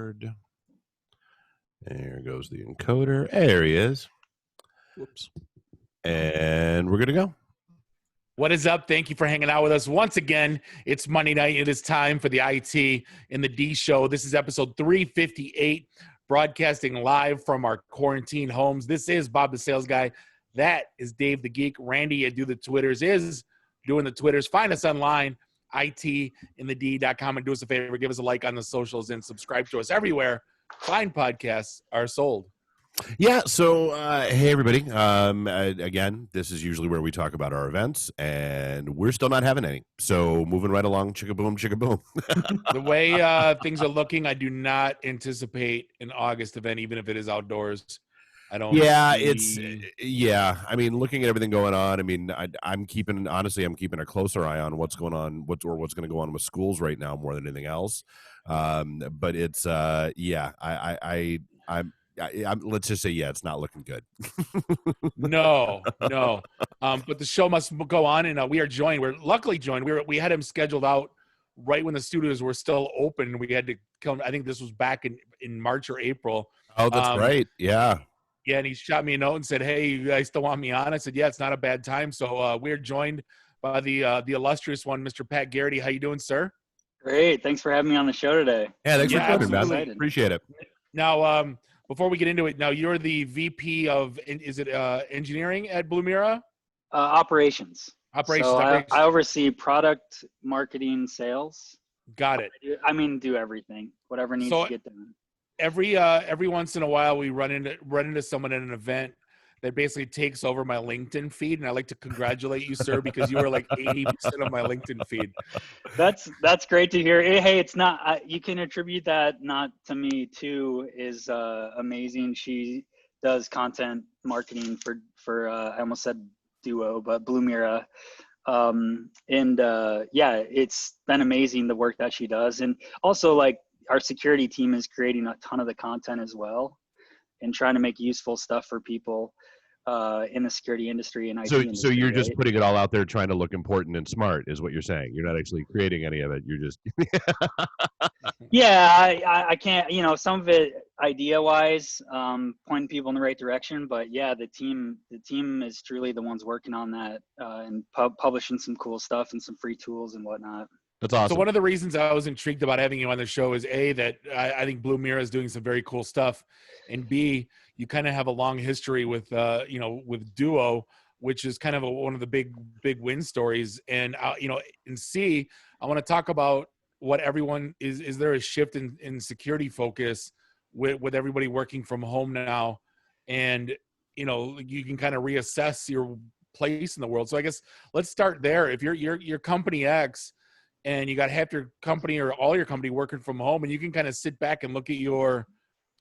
record. There goes the encoder. There he is. Whoops. And we're good to go. What is up? Thank you for hanging out with us once again. It's Monday night. It is time for the IT in the D show. This is episode 358, broadcasting live from our quarantine homes. This is Bob the Sales Guy. That is Dave the Geek. Randy, I do the Twitters, is doing the Twitters. Find us online, itinthed.com, and do us a favor. Give us a like on the socials and subscribe to us everywhere. Fine podcasts are sold. Yeah, so hey everybody. Again, this is usually where we talk about our events, and we're still not having any. So moving right along, chicka boom, chicka boom. The way things are looking, I do not anticipate an August event, even if it is outdoors. I don't. Yeah, I mean, looking at everything going on, I mean, I'm keeping a closer eye on what's going on, what's going to go on with schools right now more than anything else. But it's let's just say, it's not looking good. No. But the show must go on, and we are joined. We're luckily joined. We had him scheduled out right when the studios were still open. We had to come. I think this was back in March or April. Oh, that's right. Yeah. Yeah, and he shot me a note and said, "Hey, you guys still want me on?" I said, "Yeah, it's not a bad time." So we're joined by the illustrious one, Mr. Pat Garrity. How you doing, sir? Great. Thanks for having me on the show today. Yeah, thanks for coming, man. Excited. Appreciate it. Now, before we get into it, now you're the VP of engineering at Blue Mira? Operations. Operations. So operations. I oversee product, marketing, sales. Got it. Do everything, whatever needs to get done. Every once in a while, we run into someone at an event that basically takes over my LinkedIn feed, and I like to congratulate you, sir, because you are like 80% of my LinkedIn feed. That's great to hear. Hey, it's not. You can attribute that not to me too. Is amazing. She does content marketing for I almost said Duo, but Blue Mira. It's been amazing the work that she does, and also like our security team is creating a ton of the content as well, and trying to make useful stuff for people in the security industry and IT so industry, you're right? just putting it all out there trying to look important and smart is what you're saying. You're not actually creating any of it. You're just I can't, some of it idea wise, pointing people in the right direction, but yeah, the team is truly the ones working on that and publishing some cool stuff and some free tools and whatnot. That's awesome. So one of the reasons I was intrigued about having you on the show is A, that I think Blue Mira is doing some very cool stuff, and B, you kind of have a long history with with Duo, which is kind of one of the big win stories. And and C, I want to talk about what everyone is there a shift in security focus with everybody working from home now, and you can kind of reassess your place in the world. So I guess let's start there. If you're company X and you got half your company or all your company working from home, and you can kind of sit back and look at your,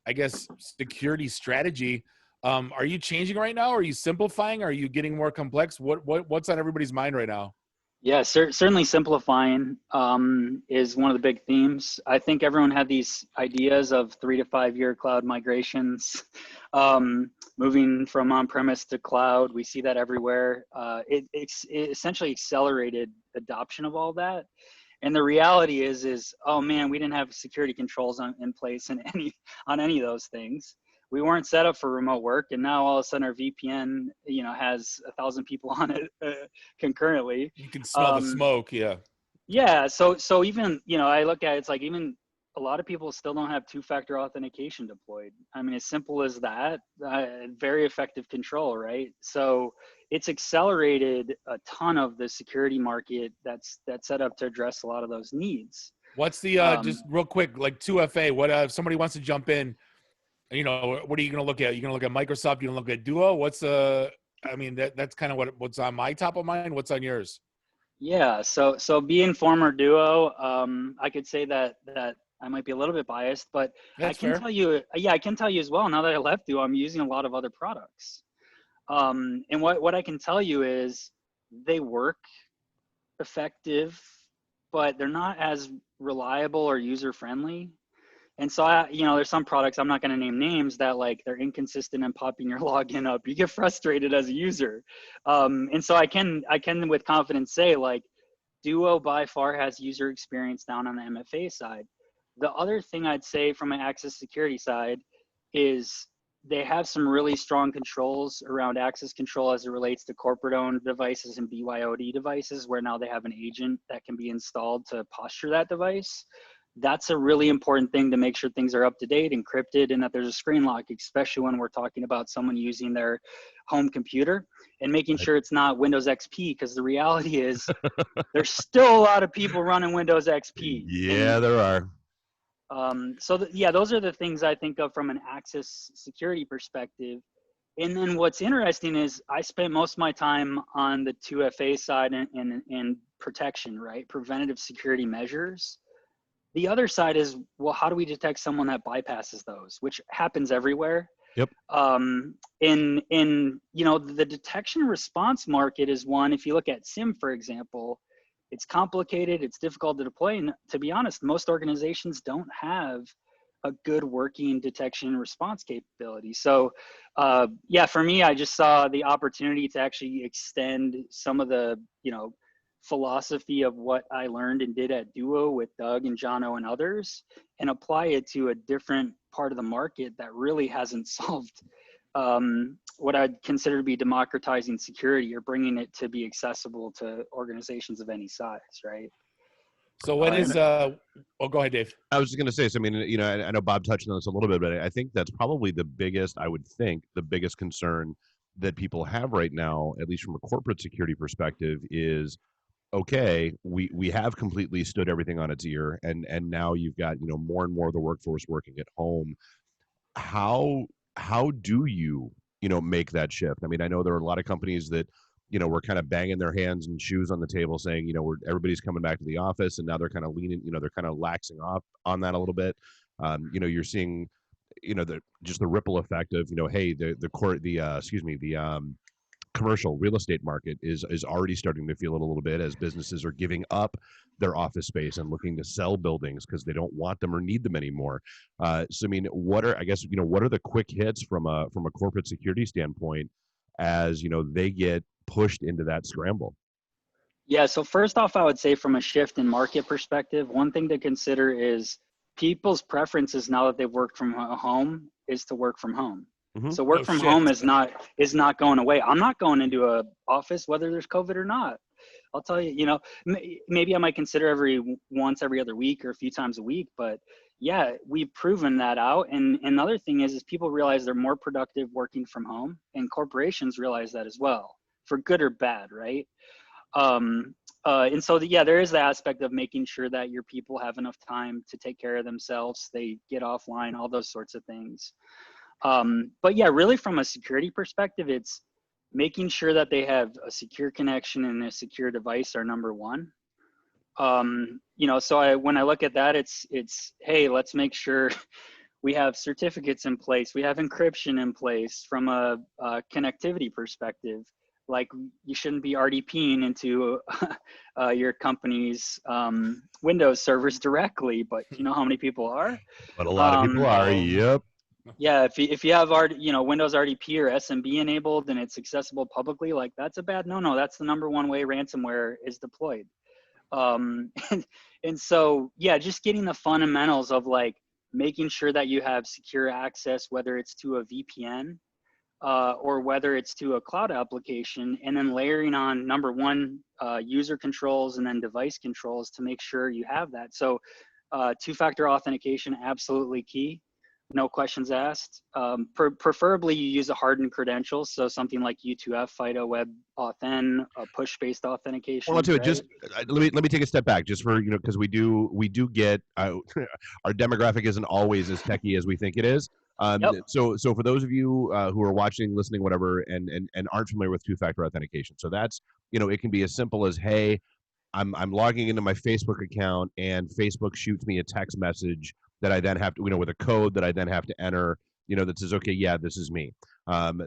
I guess, security strategy. Are you changing right now? Are you simplifying? Are you getting more complex? What's on everybody's mind right now? Yeah, certainly simplifying is one of the big themes. I think everyone had these ideas of 3 to 5 year cloud migrations, moving from on-premise to cloud. We see that everywhere. It essentially accelerated adoption of all that. And the reality is, oh man, we didn't have security controls in place on any of those things. We weren't set up for remote work, and now all of a sudden our VPN, has 1,000 people on it concurrently. You can smell the smoke, yeah. Yeah, so even I look at it's like even a lot of people still don't have two-factor authentication deployed. I mean, as simple as that, very effective control, right? So it's accelerated a ton of the security market that's set up to address a lot of those needs. What's the just real quick, like 2FA? What if somebody wants to jump in? What are you going to look at? You're going to look at Microsoft. You're going to look at Duo. What's that's kind of what's on my top of mind. What's on yours? Yeah. So being former Duo, I could say that I might be a little bit biased, but That's I can fair. tell you, I can tell you as well. Now that I left Duo, I'm using a lot of other products. And what I can tell you is they work effective, but they're not as reliable or user friendly. And so there's some products, I'm not going to name names, that like they're inconsistent in popping your login up. You get frustrated as a user. And so I can with confidence say like Duo by far has user experience down on the MFA side. The other thing I'd say from an access security side is they have some really strong controls around access control as it relates to corporate owned devices and BYOD devices, where now they have an agent that can be installed to posture that device. That's a really important thing to make sure things are up to date, encrypted, and that there's a screen lock, especially when we're talking about someone using their home computer, and making sure it's not Windows XP, because the reality is there's still a lot of people running Windows XP. Yeah, there are. Yeah, those are the things I think of from an access security perspective. And then what's interesting is I spent most of my time on the 2FA side and protection, right? Preventative security measures. The other side is, well, how do we detect someone that bypasses those, which happens everywhere? Yep. In the detection and response market is one. If you look at SIM, for example, it's complicated, it's difficult to deploy, and to be honest, most organizations don't have a good working detection and response capability. So for me, I just saw the opportunity to actually extend some of the philosophy of what I learned and did at Duo with Doug and Jono and others, and apply it to a different part of the market that really hasn't solved what I'd consider to be democratizing security, or bringing it to be accessible to organizations of any size, right? So when go ahead, Dave. I was just going to say, so, I mean, I know Bob touched on this a little bit, but I think that's probably the biggest concern that people have right now, at least from a corporate security perspective, is, okay, we have completely stood everything on its ear, and now you've got, more and more of the workforce working at home. How do you make that shift? I mean, I know there are a lot of companies that were kind of banging their hands and shoes on the table saying, everybody's coming back to the office, and now they're kind of leaning, they're kind of laxing off on that a little bit. You're seeing, the ripple effect of, hey, the commercial real estate market is already starting to feel it a little bit, as businesses are giving up their office space and looking to sell buildings because they don't want them or need them anymore. So I mean, what are the quick hits from a corporate security standpoint as they get pushed into that scramble? Yeah, so first off, I would say from a shift in market perspective, one thing to consider is people's preferences now that they've worked from home is to work from home. Mm-hmm. So work from home is not going away. I'm not going into a office whether there's COVID or not. I'll tell you, maybe I might consider every other week or a few times a week, but yeah, we've proven that out. And another thing is people realize they're more productive working from home, and corporations realize that as well, for good or bad, right? And so there is the aspect of making sure that your people have enough time to take care of themselves, they get offline, all those sorts of things. But yeah, really from a security perspective, it's making sure that they have a secure connection and a secure device are number one. So when I look at that, it's, hey, let's make sure we have certificates in place. We have encryption in place from a connectivity perspective. Like, you shouldn't be RDPing into your company's Windows servers directly, but you know how many people are? But a lot of people are, yep. Yeah, if you have Windows RDP or SMB enabled and it's accessible publicly, like, that's a bad no. That's the number one way ransomware is deployed. And so, yeah, just getting the fundamentals of like making sure that you have secure access, whether it's to a VPN or whether it's to a cloud application, and then layering on number one, user controls and then device controls to make sure you have that. So two-factor authentication, absolutely key. No questions asked. Preferably you use a hardened credential, so something like U2F, FIDO, Web Authn, push-based authentication. Well, right? Just let me take a step back, just for because we do get our demographic isn't always as techie as we think it is. Yep. So for those of you who are watching, listening, whatever, and aren't familiar with two-factor authentication, so that's it can be as simple as, hey, I'm logging into my Facebook account and Facebook shoots me a text message that I then have to, with a code that I then have to enter, that says, okay, yeah, this is me.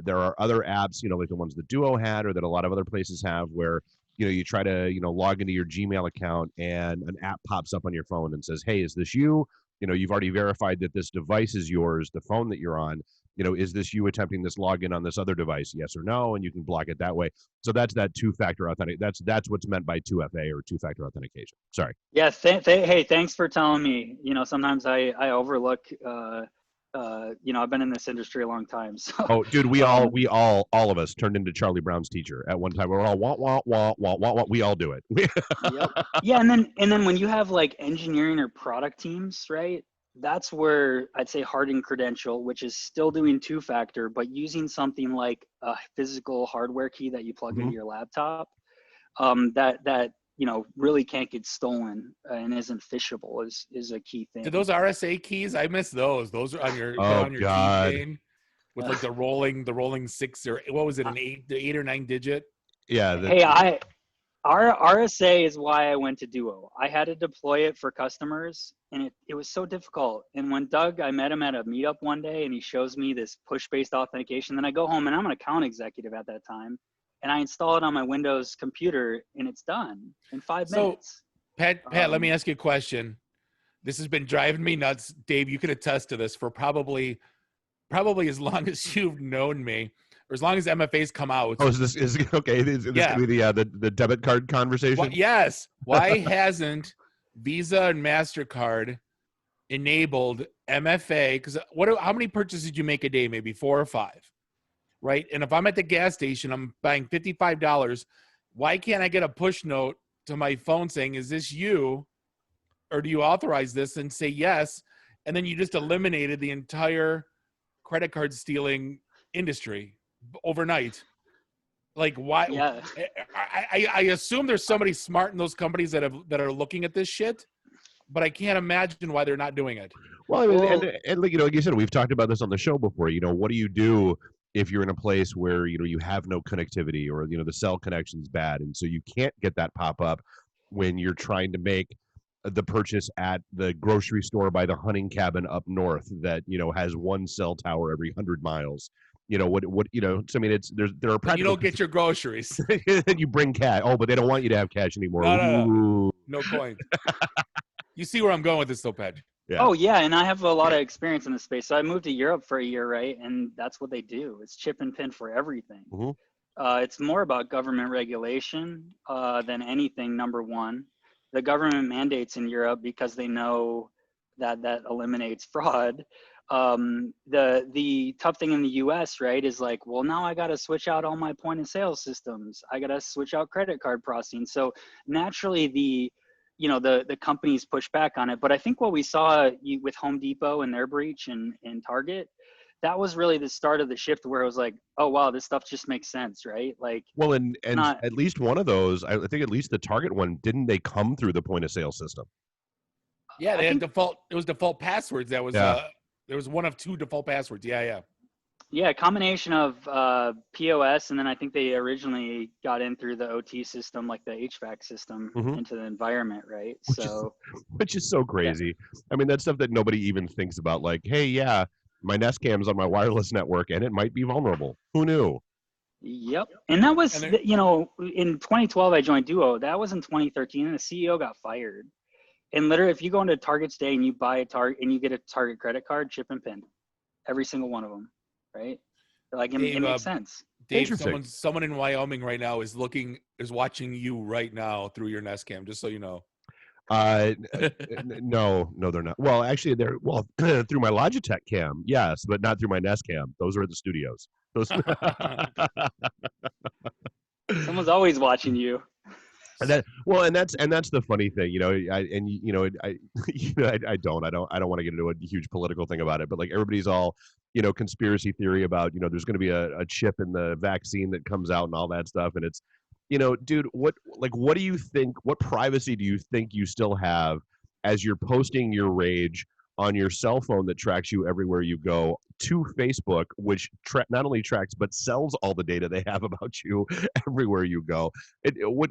There are other apps, like the ones that Duo had or that a lot of other places have, where, you try to, log into your Gmail account and an app pops up on your phone and says, hey, is this you? You've already verified that this device is yours, the phone that you're on. Is this you attempting this login on this other device? Yes or no, and you can block it that way. So that's that two-factor authentic. That's what's meant by 2FA or two-factor authentication. Sorry. Yeah. Hey, thanks for telling me. Sometimes I overlook. I've been in this industry a long time. So. Oh, dude, all of us turned into Charlie Brown's teacher at one time. We're all wah wah wah wah wah wah. We all do it. Yep. Yeah, and then when you have like engineering or product teams, right? That's where I'd say hardened credential, which is still doing two-factor, but using something like a physical hardware key that you plug into your laptop, that really can't get stolen and isn't phishable is a key thing. Do those RSA keys? I miss those. Those are on your God. keychain with like the rolling 6 or what was it, the 8 or 9 digit? Yeah. Our RSA is why I went to Duo. I had to deploy it for customers, and it was so difficult. And when I met him at a meetup one day, and he shows me this push-based authentication. Then I go home, and I'm an account executive at that time, and I install it on my Windows computer, and it's done in 5 minutes. Pat, let me ask you a question. This has been driving me nuts. Dave, you can attest to this for probably as long as you've known me. Or as long as MFAs come out. Oh, is this okay? Is this going to be the debit card conversation? Well, yes. Why hasn't Visa and MasterCard enabled MFA? Because how many purchases did you make a day? Maybe 4 or 5, right? And if I'm at the gas station, I'm buying $55. Why can't I get a push note to my phone saying, "Is this you?" Or do you authorize this and say yes? And then you just eliminated the entire credit card stealing industry overnight. Like, why? Yeah. I assume there's somebody smart in those companies that are looking at this shit, but I can't imagine why they're not doing it. Well, I mean, and like you said, we've talked about this on the show before. What do you do if you're in a place where you have no connectivity, or the cell connection's bad, and so you can't get that pop up when you're trying to make the purchase at the grocery store by the hunting cabin up north that has one cell tower every 100 miles. So I mean, there are practical. You don't get your groceries. You bring cash. Oh, but they don't want you to have cash anymore. No point. You see where I'm going with this, though, Pat. Yeah. Oh yeah, and I have a lot of experience in this space. So I moved to Europe for a year, right? And that's what they do. It's chip and pin for everything. Mm-hmm. It's more about government regulation than anything. Number one, the government mandates in Europe because they know that eliminates fraud. The tough thing in the US, right, is like, well, now I got to switch out all my point of sale systems. I got to switch out credit card processing. So naturally the companies push back on it. But I think what we saw with Home Depot and their breach and Target, that was really the start of the shift where it was like, oh wow, this stuff just makes sense, right? Like, well, and at least one of those, I think at least the Target one, didn't they come through the point of sale system? Yeah, they had default. It was default passwords. That was there was one of 2 default passwords. Yeah, a combination of POS, and then I think they originally got in through the OT system, like the HVAC system, into the environment, right? Which is so crazy. Yeah. I mean, that's stuff that nobody even thinks about. Like, hey, yeah, my Nest Cam's on my wireless network, and it might be vulnerable. Who knew? Yep. And that was, in 2012 I joined Duo. That was in 2013, and the CEO got fired. And literally, if you go into Target today and you buy a Target and you get a Target credit card, chip and pin, every single one of them, right? Like, it makes sense. Dave, someone in Wyoming right now is watching you right now through your Nest Cam, just so you know. No, they're not. Well, actually, they're through my Logitech cam, yes, but not through my Nest Cam. Those are at the studios. Someone's always watching you. And that's the funny thing, I don't want to get into a huge political thing about it, but like everybody's all, conspiracy theory about, there's going to be a chip in the vaccine that comes out and all that stuff. And it's, dude, what do you think, what privacy do you think you still have as you're posting your rage on your cell phone that tracks you everywhere you go to Facebook, which not only tracks but sells all the data they have about you everywhere you go? What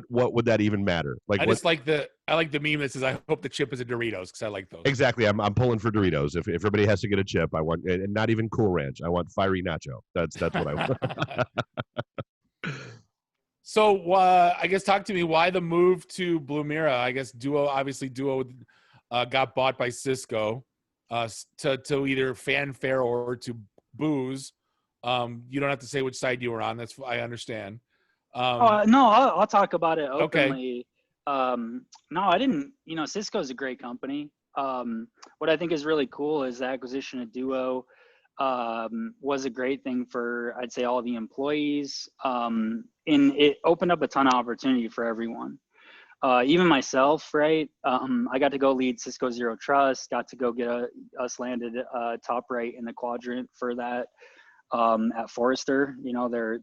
would that even matter? Like, I like the meme that says, "I hope the chip is a Doritos," because I like those. Exactly, I'm pulling for Doritos. If everybody has to get a chip, I want, and not even Cool Ranch. I want fiery nacho. That's what I want. So I guess talk to me. Why the move to Blue Mira? I guess Duo got bought by Cisco to either fanfare or to booze. You don't have to say which side you were on. I understand. No, I'll talk about it Okay. openly. No, I didn't. Cisco's a great company. What I think is really cool is the acquisition of Duo was a great thing for, I'd say, all the employees. And it opened up a ton of opportunity for everyone. Even myself, right? I got to go lead Cisco Zero Trust, got to go get us landed top right in the quadrant for that at Forrester,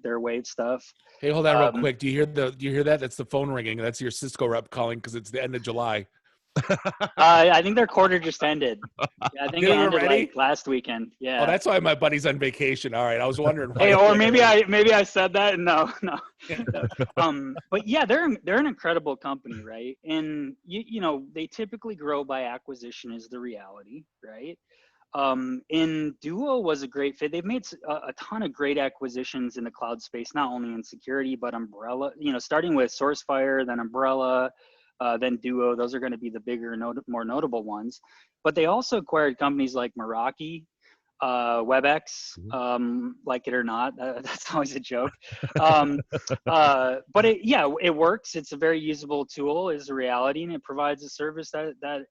their wave stuff. Hey, hold on real quick. Do you hear that? That's the phone ringing. That's your Cisco rep calling because it's the end of July. I think their quarter just ended. Yeah, I think it ended already? like last weekend. Yeah. Oh, that's why my buddy's on vacation. All right, I was wondering why. Hey, or maybe I said that. No. But yeah, they're an incredible company, right? And they typically grow by acquisition is the reality, right? And Duo was a great fit. They've made a ton of great acquisitions in the cloud space, not only in security but Umbrella. Starting with SourceFire, then Umbrella. Then Duo, those are going to be the bigger, more notable ones. But they also acquired companies like Meraki, WebEx, like it or not. That's always a joke. But it works. It's a very usable tool, is a reality, and it provides a service that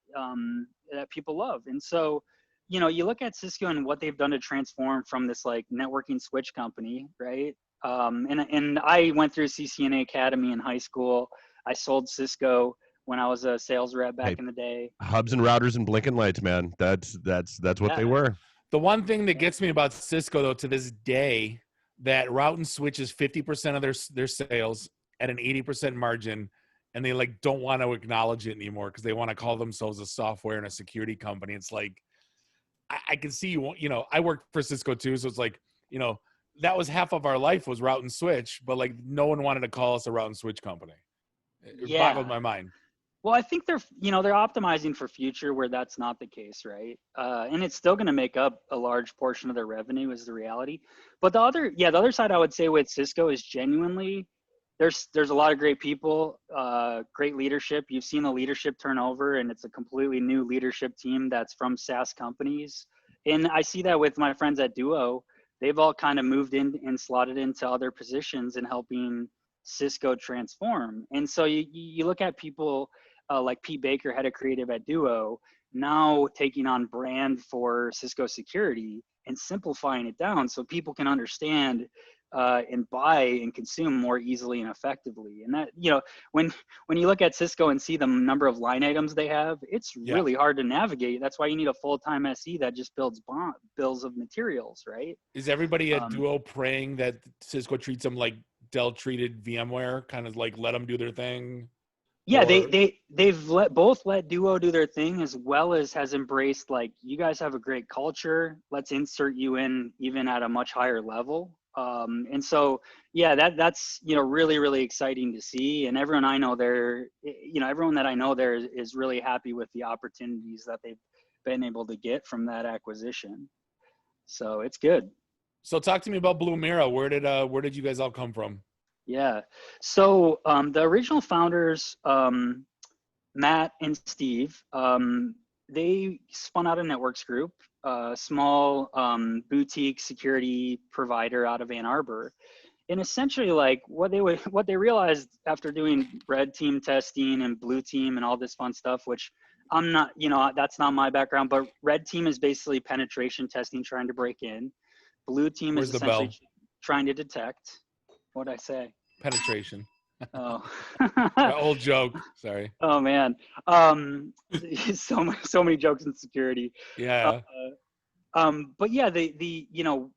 people love. And so, you look at Cisco and what they've done to transform from this like networking switch company, right? And I went through CCNA Academy in high school. I sold Cisco when I was a sales rep back in the day. Hubs and routers and blinking lights, man. That's what they were. The one thing that gets me about Cisco, though, to this day, that route and switch is 50% of their sales at an 80% margin, and they don't want to acknowledge it anymore because they want to call themselves a software and a security company. It's like, I can see I worked for Cisco too, so it's like, that was half of our life was route and switch, but no one wanted to call us a route and switch company. It boggled my mind. Well, I think they're optimizing for future where that's not the case, right? And it's still going to make up a large portion of their revenue is the reality. But the other side I would say with Cisco is genuinely there's a lot of great people, great leadership. You've seen the leadership turnover, and it's a completely new leadership team that's from SaaS companies. And I see that with my friends at Duo. They've all kind of moved in and slotted into other positions and helping Cisco transform. And so you look at people like Pete Baker, head of creative at Duo, now taking on brand for Cisco security and simplifying it down so people can understand and buy and consume more easily and effectively. And that, when you look at Cisco and see the number of line items they have, it's really hard to navigate. That's why you need a full-time SE that just builds bills of materials, right? Is everybody at Duo praying that Cisco treats them like Dell treated VMware, kind of let them do their thing? Yeah, they've both let Duo do their thing, as well as has embraced you guys have a great culture. Let's insert you in even at a much higher level. And so, yeah, that's really, really exciting to see. And everyone I know there, everyone that I know there is really happy with the opportunities that they've been able to get from that acquisition. So it's good. So talk to me about Blue Mira. Where did you guys all come from? Yeah. So the original founders, Matt and Steve, they spun out a networks group, a small boutique security provider out of Ann Arbor. And essentially what they realized after doing red team testing and blue team and all this fun stuff, which I'm not, that's not my background, but red team is basically penetration testing, trying to break in. Blue team is essentially trying to detect. What'd I say? Penetration. Oh, old joke. Sorry. Oh man. So many jokes in security. Yeah. But yeah,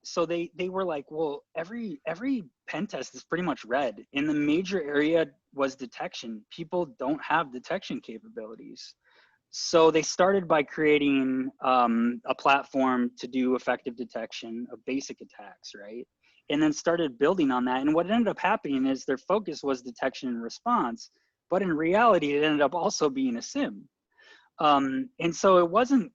so they were like, well, every pen test is pretty much red. And the major area was detection. People don't have detection capabilities. So they started by creating a platform to do effective detection of basic attacks, right? And then started building on that. And what ended up happening is their focus was detection and response, but in reality, it ended up also being a SIM. And so it wasn't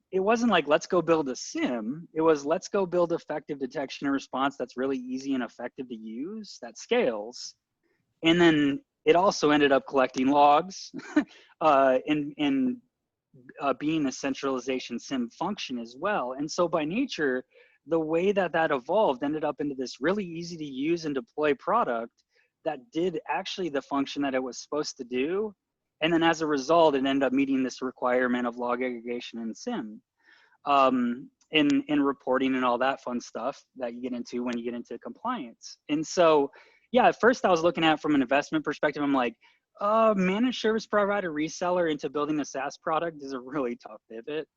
like, let's go build a SIM. It was, let's go build effective detection and response that's really easy and effective to use, that scales. And then it also ended up collecting logs and being a centralization SIM function as well. And so by nature, the way that that evolved ended up into this really easy to use and deploy product that did actually the function that it was supposed to do. And then as a result, it ended up meeting this requirement of log aggregation and SIM, in reporting and all that fun stuff that you get into when you get into compliance. And so, yeah, at first I was looking at it from an investment perspective. I'm like, managed service provider reseller into building a SaaS product is a really tough pivot.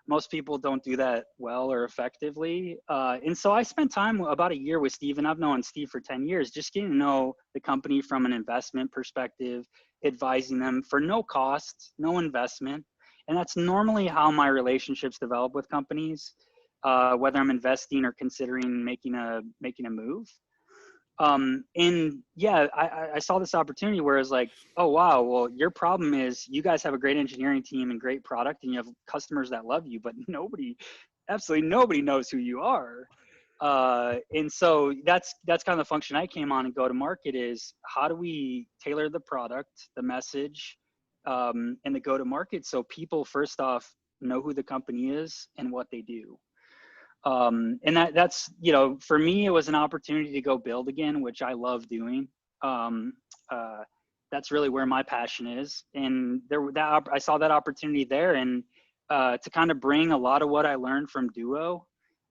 Most people don't do that well or effectively. And so I spent time, about a year with Steve, and I've known Steve for 10 years, just getting to know the company from an investment perspective, advising them for no cost, no investment. And that's normally how my relationships develop with companies, whether I'm investing or considering making a move. And yeah, I saw this opportunity where it's like, oh, wow, well, your problem is you guys have a great engineering team and great product and you have customers that love you, but absolutely nobody knows who you are. And so that's kind of the function I came on and go to market is how do we tailor the product, the message, and the go to market so people first off know who the company is and what they do. And that's, for me, it was an opportunity to go build again, which I love doing. That's really where my passion is. And I saw that opportunity there and to kind of bring a lot of what I learned from Duo.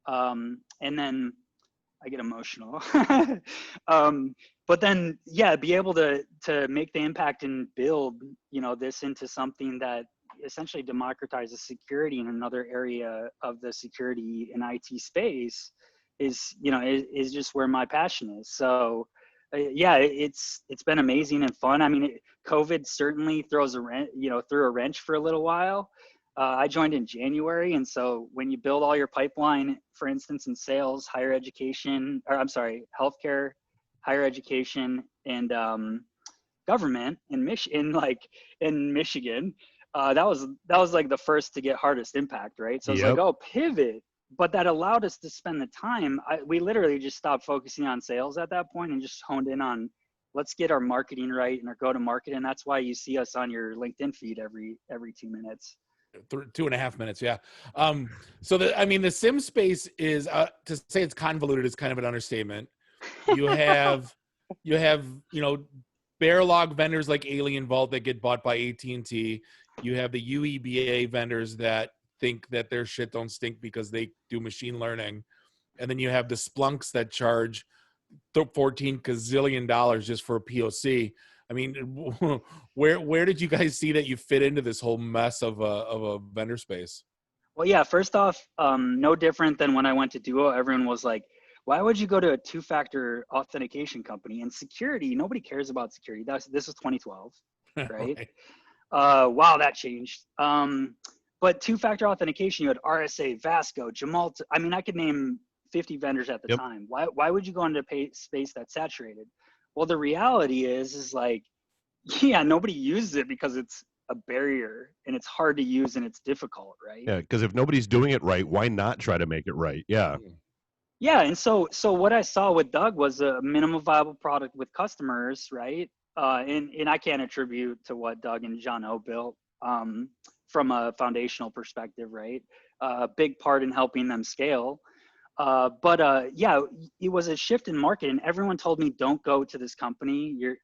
And then I get emotional. But then, yeah, be able to make the impact and build, this into something that essentially democratizes security in another area of the security and IT space is just where my passion is. So yeah, it's been amazing and fun. I mean, COVID certainly threw a wrench for a little while. I joined in January. And so when you build all your pipeline, for instance, in sales, healthcare, higher education, and government in Michigan, that was like the first to get hardest impact, right? So it's like, oh, pivot. But that allowed us to spend the time. We literally just stopped focusing on sales at that point and just honed in on, let's get our marketing right and our go-to-market. And that's why you see us on your LinkedIn feed every 2 minutes. 2.5 minutes. Yeah. So the SIM space is, to say it's convoluted is kind of an understatement. You have, bare log vendors like Alien Vault that get bought by AT&T. You have the UEBA vendors that think that their shit don't stink because they do machine learning. And then you have the Splunks that charge $14 gazillion just for a POC. I mean, where did you guys see that you fit into this whole mess of a vendor space? Well, yeah, first off, no different than when I went to Duo. Everyone was like, why would you go to a two-factor authentication company? And security, nobody cares about security. This was 2012, right? Right. Wow, that changed. But two-factor authentication, you had RSA, Vasco, Jamal. I mean, I could name 50 vendors at the time. Why would you go into space that's saturated? Well, the reality is like, yeah, nobody uses it because it's a barrier and it's hard to use and it's difficult, right? Yeah, because if nobody's doing it right, why not try to make it right? Yeah. Yeah, and so what I saw with Doug was a minimum viable product with customers, right? And I can't attribute to what Doug and John O built from a foundational perspective, right? A big part in helping them scale. But yeah, it was a shift in market, and everyone told me, "Don't go to this company. You're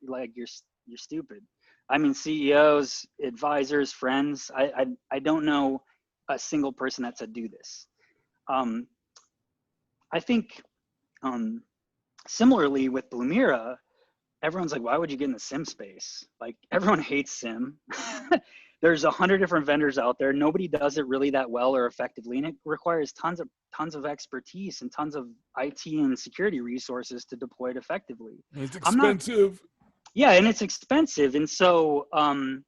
stupid." I mean, CEOs, advisors, friends. I don't know a single person that said do this. I think similarly with Blumira, everyone's like, why would you get in the SIM space? Like, everyone hates SIM. There's 100 different vendors out there. Nobody does it really that well or effectively. And it requires tons of expertise and tons of IT and security resources to deploy it effectively. It's expensive. Yeah, and it's expensive. And so I'm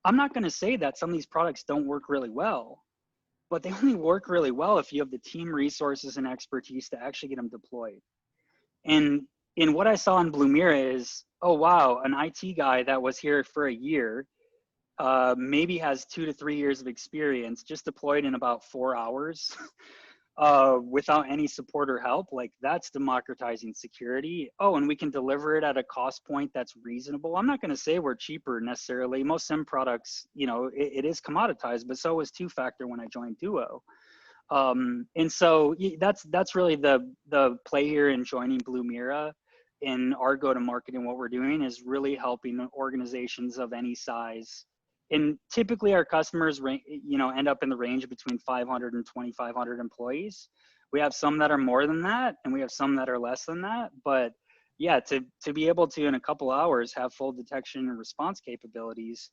not going to say that some of these products don't work really well, but they only work really well if you have the team resources and expertise to actually get them deployed. And in what I saw in Blumira is, oh, wow, an IT guy that was here for a year, maybe has 2 to 3 years of experience, just deployed in about 4 hours. without any support or help, like that's democratizing security. Oh, and we can deliver it at a cost point that's reasonable. I'm not going to say we're cheaper necessarily. Most SIM products, it is commoditized, but so is two-factor when I joined Duo. And so that's really the play here in joining Blue Mira. In our go-to-market and what we're doing is really helping organizations of any size. And typically our customers, end up in the range between 500 and 2,500 employees. We have some that are more than that, and we have some that are less than that. But yeah, to be able to, in a couple hours, have full detection and response capabilities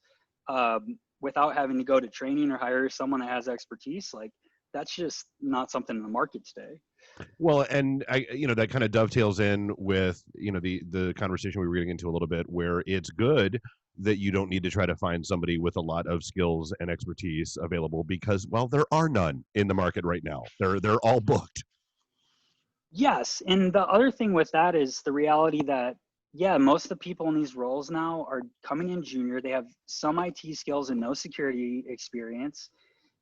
without having to go to training or hire someone that has expertise, like that's just not something in the market today. Well, and that kind of dovetails in with, the conversation we were getting into a little bit, where it's good that you don't need to try to find somebody with a lot of skills and expertise available because, well, there are none in the market right now. They're all booked. Yes. And the other thing with that is the reality that, most of the people in these roles now are coming in junior. They have some IT skills and no security experience.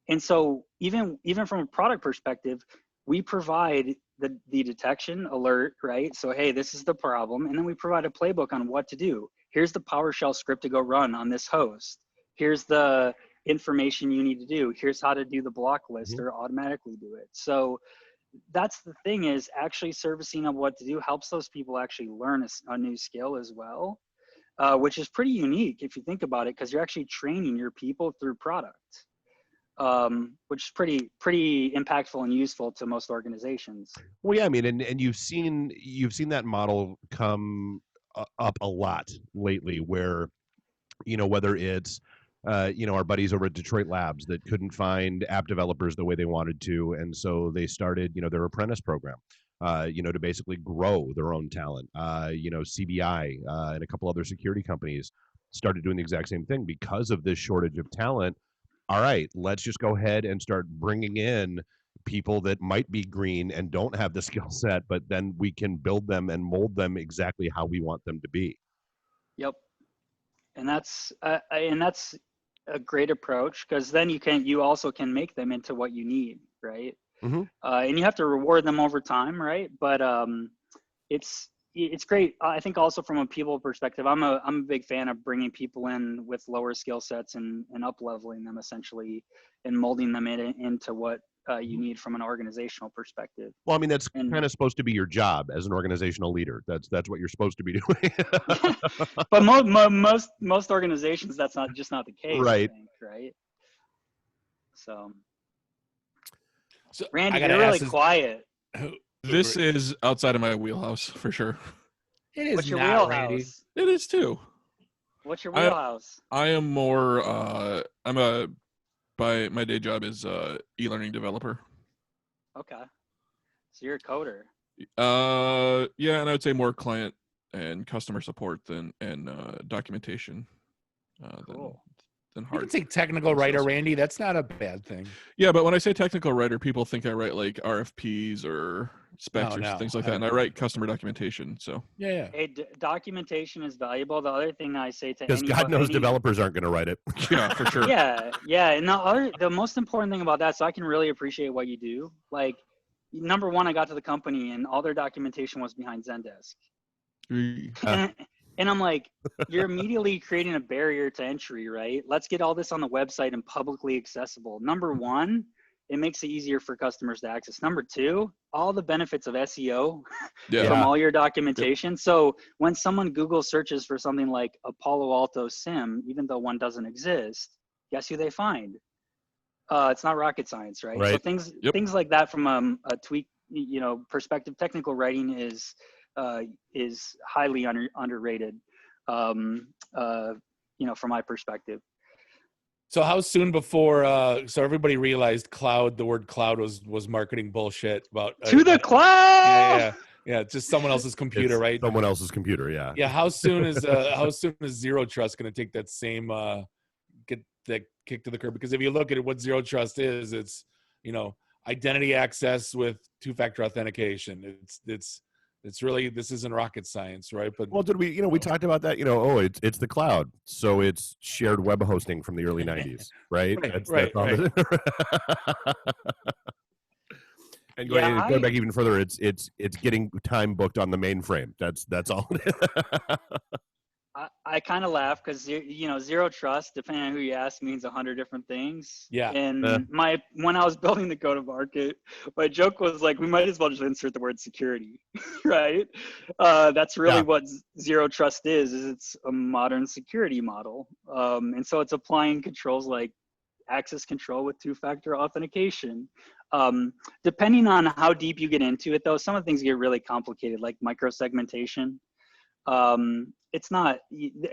And so even from a product perspective, we provide the detection alert, right? So, hey, this is the problem. And then we provide a playbook on what to do. Here's the PowerShell script to go run on this host. Here's the information you need to do. Here's how to do the block list or automatically do it. So that's the thing, is actually servicing of what to do helps those people actually learn a new skill as well, which is pretty unique if you think about it, because you're actually training your people through product. Which is pretty impactful and useful to most organizations. Well, yeah, I mean, and you've seen that model come up a lot lately, where, whether it's, our buddies over at Detroit Labs that couldn't find app developers the way they wanted to, and so they started, their apprentice program, to basically grow their own talent. CBI and a couple other security companies started doing the exact same thing because of this shortage of talent. All right, let's just go ahead and start bringing in people that might be green and don't have the skill set, but then we can build them and mold them exactly how we want them to be. Yep. And that's a great approach, because then you also can make them into what you need, right? And you have to reward them over time, right? But it's great. I think also from a people perspective, I'm a big fan of bringing people in with lower skill sets and up leveling them essentially, and molding them into what you need from an organizational perspective. Well, I mean, that's kind of supposed to be your job as an organizational leader. That's what you're supposed to be doing. But most organizations, that's not the case, right? I think, right? So Randy, you're really quiet. This is outside of my wheelhouse for sure. It is. What's your not, wheelhouse? Randy. It is too. What's your wheelhouse? I am more. By my day job is e-learning developer. Okay, so you're a coder. Yeah, and I would say more client and customer support than documentation. Cool. Than You hard. can say technical writer, Randy. That's not a bad thing. Yeah, but when I say technical writer, people think I write like RFPs or specs or things like that, and I write customer documentation. So yeah. Hey, documentation is valuable. The other thing I say to because God knows developers aren't going to write it. Yeah, for sure. Yeah. And the most important thing about that, so I can really appreciate what you do. Like, number one, I got to the company and all their documentation was behind Zendesk. And I'm like, you're immediately creating a barrier to entry, right? Let's get all this on the website and publicly accessible. Number one, it makes it easier for customers to access. Number two, all the benefits of SEO from all your documentation. Yep. So when someone Google searches for something like a Palo Alto SIM, even though one doesn't exist, guess who they find? It's not rocket science, right? So things like that from a tweak, perspective. Technical writing is highly underrated, from my perspective. So how soon before? So everybody realized the word cloud was marketing bullshit about to the cloud. Yeah. Just someone else's computer, right? Someone else's computer. Yeah. Yeah. How soon is Zero Trust going to take that same get that kick to the curb? Because if you look at what Zero Trust is, it's identity access with two-factor authentication. It's really, this isn't rocket science, right? But did we we talked about that, it's the cloud, so it's shared web hosting from the early 90s, right? Right. And going back even further, it's getting time booked on the mainframe. That's all. I kind of laugh because zero trust, depending on who you ask, means 100 different things. Yeah. And when I was building the go-to-market, my joke was like, we might as well just insert the word security, right? That's really what zero trust is it's a modern security model. And so it's applying controls like access control with two-factor authentication. Depending on how deep you get into it, though, some of the things get really complicated, like microsegmentation. It's not,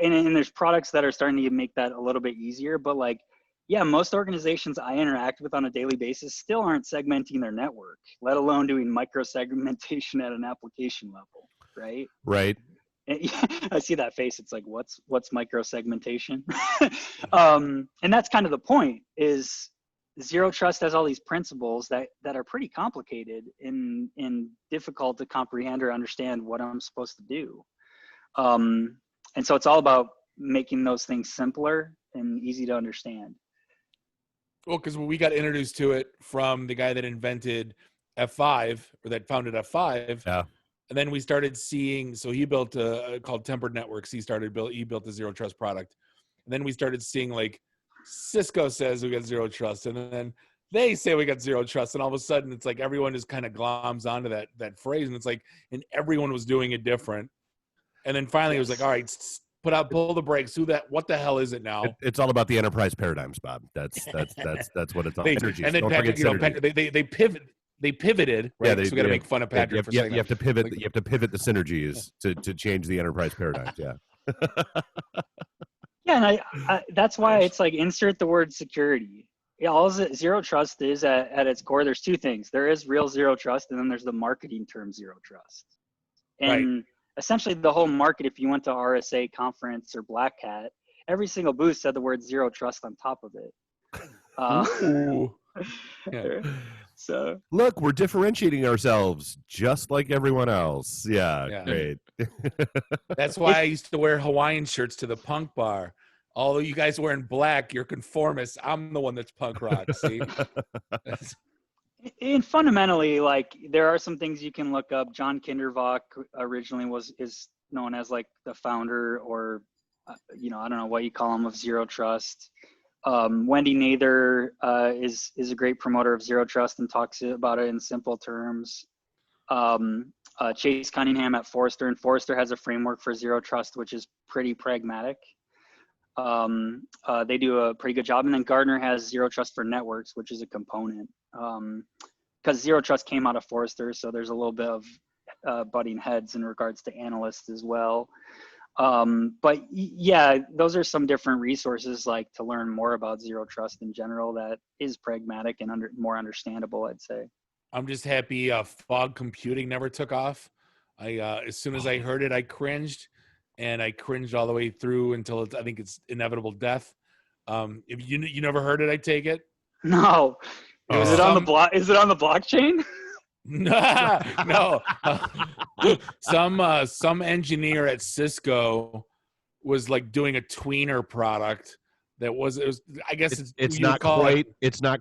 and there's products that are starting to make that a little bit easier, but like, yeah, most organizations I interact with on a daily basis still aren't segmenting their network, let alone doing microsegmentation at an application level, right? Right. I see that face. It's like, what's microsegmentation? And that's kind of the point, is zero trust has all these principles that are pretty complicated and difficult to comprehend or understand what I'm supposed to do. And so it's all about making those things simpler and easy to understand. Well, because we got introduced to it from the guy that invented F5 or that founded F5. Yeah. And then we started seeing, so he built called Tempered Networks. He built a zero trust product. And then we started seeing like Cisco says we got zero trust. And then they say we got zero trust. And all of a sudden it's like everyone just kind of gloms onto that phrase. And it's like, and everyone was doing it different. And then finally it was like, all right, pull the brakes. What the hell is it now? It's all about the enterprise paradigms, Bob. That's what it's all. Synergies. And then Patrick, they pivoted, right? So we got to make fun of Patrick for saying that. You have to pivot. You have to pivot the synergies to change the enterprise paradigms. Yeah. Yeah, and I that's why it's like insert the word security. Yeah, all zero trust is at its core. There's two things. There is real zero trust, and then there's the marketing term zero trust. And essentially, the whole market, if you went to RSA conference or Black Hat, every single booth said the word zero trust on top of it. Yeah. So look, we're differentiating ourselves just like everyone else. Yeah. Great. That's why I used to wear Hawaiian shirts to the punk bar. Although you guys wearing black, you're conformists. I'm the one that's punk rock. See. And fundamentally, like, there are some things you can look up. John Kindervach originally is known as like the founder, or I don't know what you call him, of zero trust. Wendy Nather is a great promoter of zero trust and talks about it in simple terms. Chase Cunningham at Forrester, and Forrester has a framework for zero trust, which is pretty pragmatic. They do a pretty good job. And then Gartner has zero trust for networks, which is a component. Because zero trust came out of Forrester, so there's a little bit of butting heads in regards to analysts as well. But yeah, those are some different resources, like, to learn more about zero trust in general that is pragmatic and more understandable, I'd say. I'm just happy fog computing never took off. As soon as I heard it, I cringed, and I cringed all the way through until I think it's inevitable death. If you never heard it, I take it. No. Is it on the Is it on the blockchain? No. Some engineer at Cisco was like doing a tweener product that was I guess it's not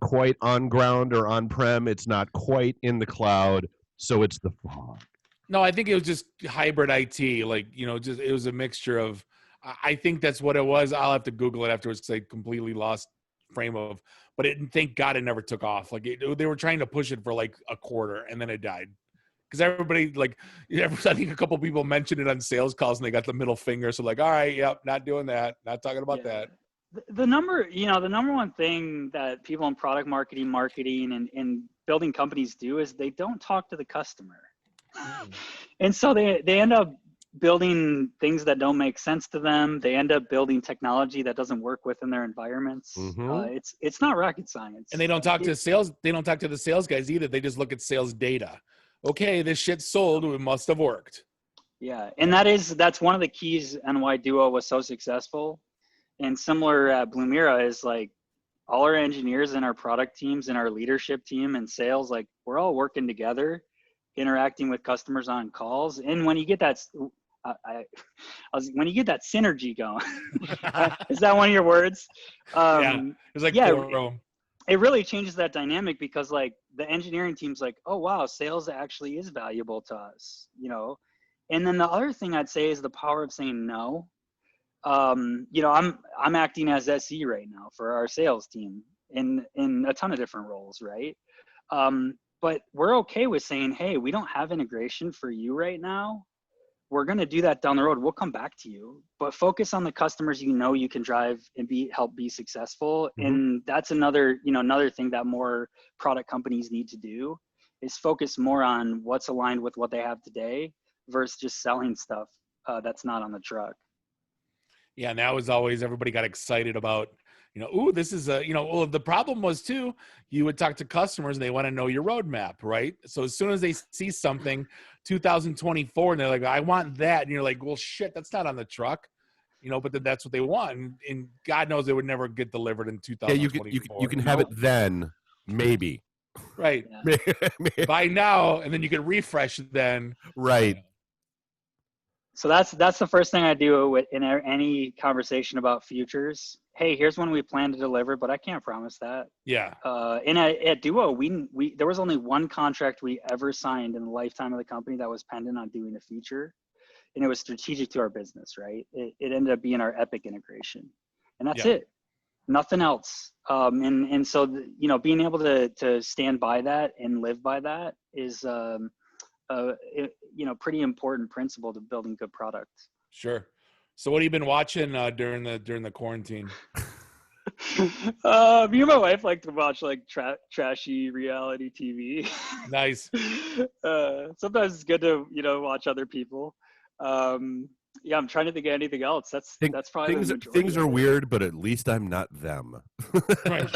quite on ground or on prem. It's not quite in the cloud, so it's the fog. No, I think it was just hybrid IT. Like, it was a mixture of. I think that's what it was. I'll have to Google it afterwards because I completely lost frame of. But thank God it never took off. Like, they were trying to push it for like a quarter, and then it died. Because everybody, I think a couple people mentioned it on sales calls, and they got the middle finger. So like, all right, yep, not doing that, not talking about that. The number one thing that people in product marketing and building companies do is they don't talk to the customer. And so they end up building things that don't make sense to them. They end up building technology that doesn't work within their environments. Mm-hmm. It's not rocket science. And they don't talk to sales. They don't talk to the sales guys either. They just look at sales data. Okay, this shit sold. It must have worked. Yeah, and that's one of the keys on why Duo was so successful. And similar at Blumira is like all our engineers and our product teams and our leadership team and sales, like, we're all working together, interacting with customers on calls. And when you get that, when you get that synergy going, is that one of your words? It was like it really changes that dynamic because like the engineering team's like, oh wow, sales actually is valuable to us, you know. And then the other thing I'd say is the power of saying no. You know, I'm acting as SE right now for our sales team in a ton of different roles, right? But we're okay with saying, hey, we don't have integration for you right now. We're going to do that down the road. We'll come back to you, but focus on the customers you know you can drive and help be successful. And that's another thing that more product companies need to do is focus more on what's aligned with what they have today versus just selling stuff that's not on the truck. Yeah, and that was always, everybody got excited about, you know, ooh, this is a, you know, well, the problem was too, you would talk to customers and they want to know your roadmap, right? So as soon as they see something 2024 and they're like, I want that. And you're like, well, shit, that's not on the truck, you know, but then that's what they want. And God knows it would never get delivered in 2024. Yeah, you can have it then, maybe. Right. Yeah. By now, and then you can refresh then. Right. So that's the first thing I do in any conversation about futures. Hey, here's when we plan to deliver, but I can't promise that. Yeah. And at Duo, we there was only one contract we ever signed in the lifetime of the company that was pending on doing a feature, and it was strategic to our business, right? It ended up being our Epic integration, and that's it. Nothing else. And so you know, being able to stand by that and live by that is you know, pretty important principle to building good products. Sure. So what have you been watching during the quarantine? Me and my wife like to watch like trashy reality TV. Nice. Sometimes it's good to, you know, watch other people. Yeah, I'm trying to think of anything else. That's probably things are weird, but at least I'm not them. Right.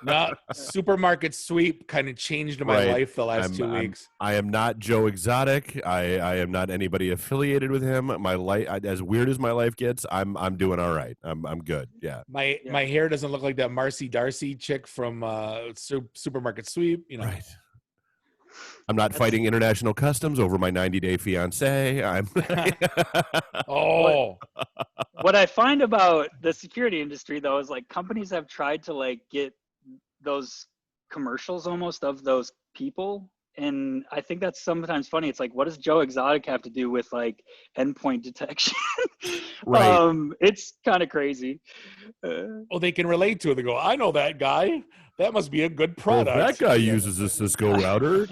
No, Supermarket Sweep kind of changed my life the last 2 weeks. I am not Joe Exotic. I am not anybody affiliated with him. My life, as weird as my life gets, I'm doing all right. I'm good. Yeah. My hair doesn't look like that Marcy Darcy chick from Supermarket Sweep. You know. Right. I'm not fighting international customs over my 90-day fiance. What I find about the security industry though is like companies have tried to like get those commercials almost of those people, and I think that's sometimes funny. It's like, what does Joe Exotic have to do with like endpoint detection? Right. It's kind of crazy. Well, they can relate to it. They go, I know that guy. That must be a good product. Well, that guy uses a Cisco router.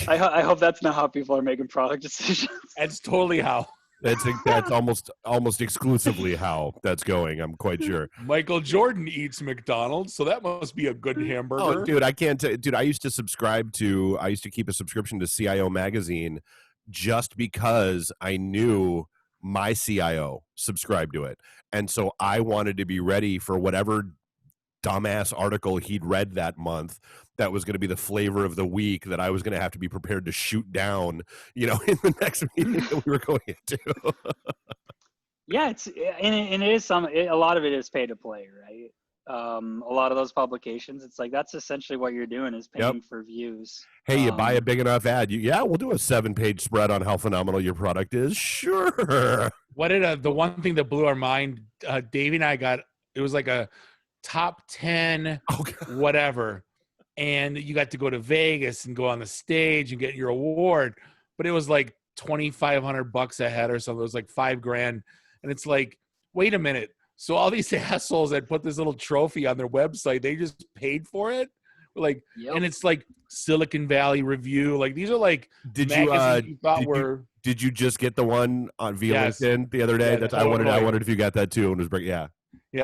I hope that's not how people are making product decisions. That's totally how. That's almost exclusively how that's going. I'm quite sure. Michael Jordan eats McDonald's, so that must be a good hamburger. Oh, dude, I can't. Dude, I used to keep a subscription to CIO magazine just because I knew my CIO subscribed to it, and so I wanted to be ready for whatever dumbass article he'd read that month that was going to be the flavor of the week that I was going to have to be prepared to shoot down, you know, in the next meeting that we were going into. Yeah, it is a lot of it is pay to play, right? A lot of those publications, it's like that's essentially what you're doing is paying for views. Hey, you buy a big enough ad, we'll do a 7-page spread on how phenomenal your product is. Sure. What did the one thing that blew our mind? Davey and I got, it was like a top 10 whatever, and you got to go to Vegas and go on the stage and get your award, but it was like $2,500 a head or something. It was like $5,000, and it's like, wait a minute, so all these assholes that put this little trophy on their website, they just paid for it? Like, and it's like Silicon Valley Review, like these are like magazines you thought were. Did you just get the one on LinkedIn the other day? That I wondered if you got that too, and was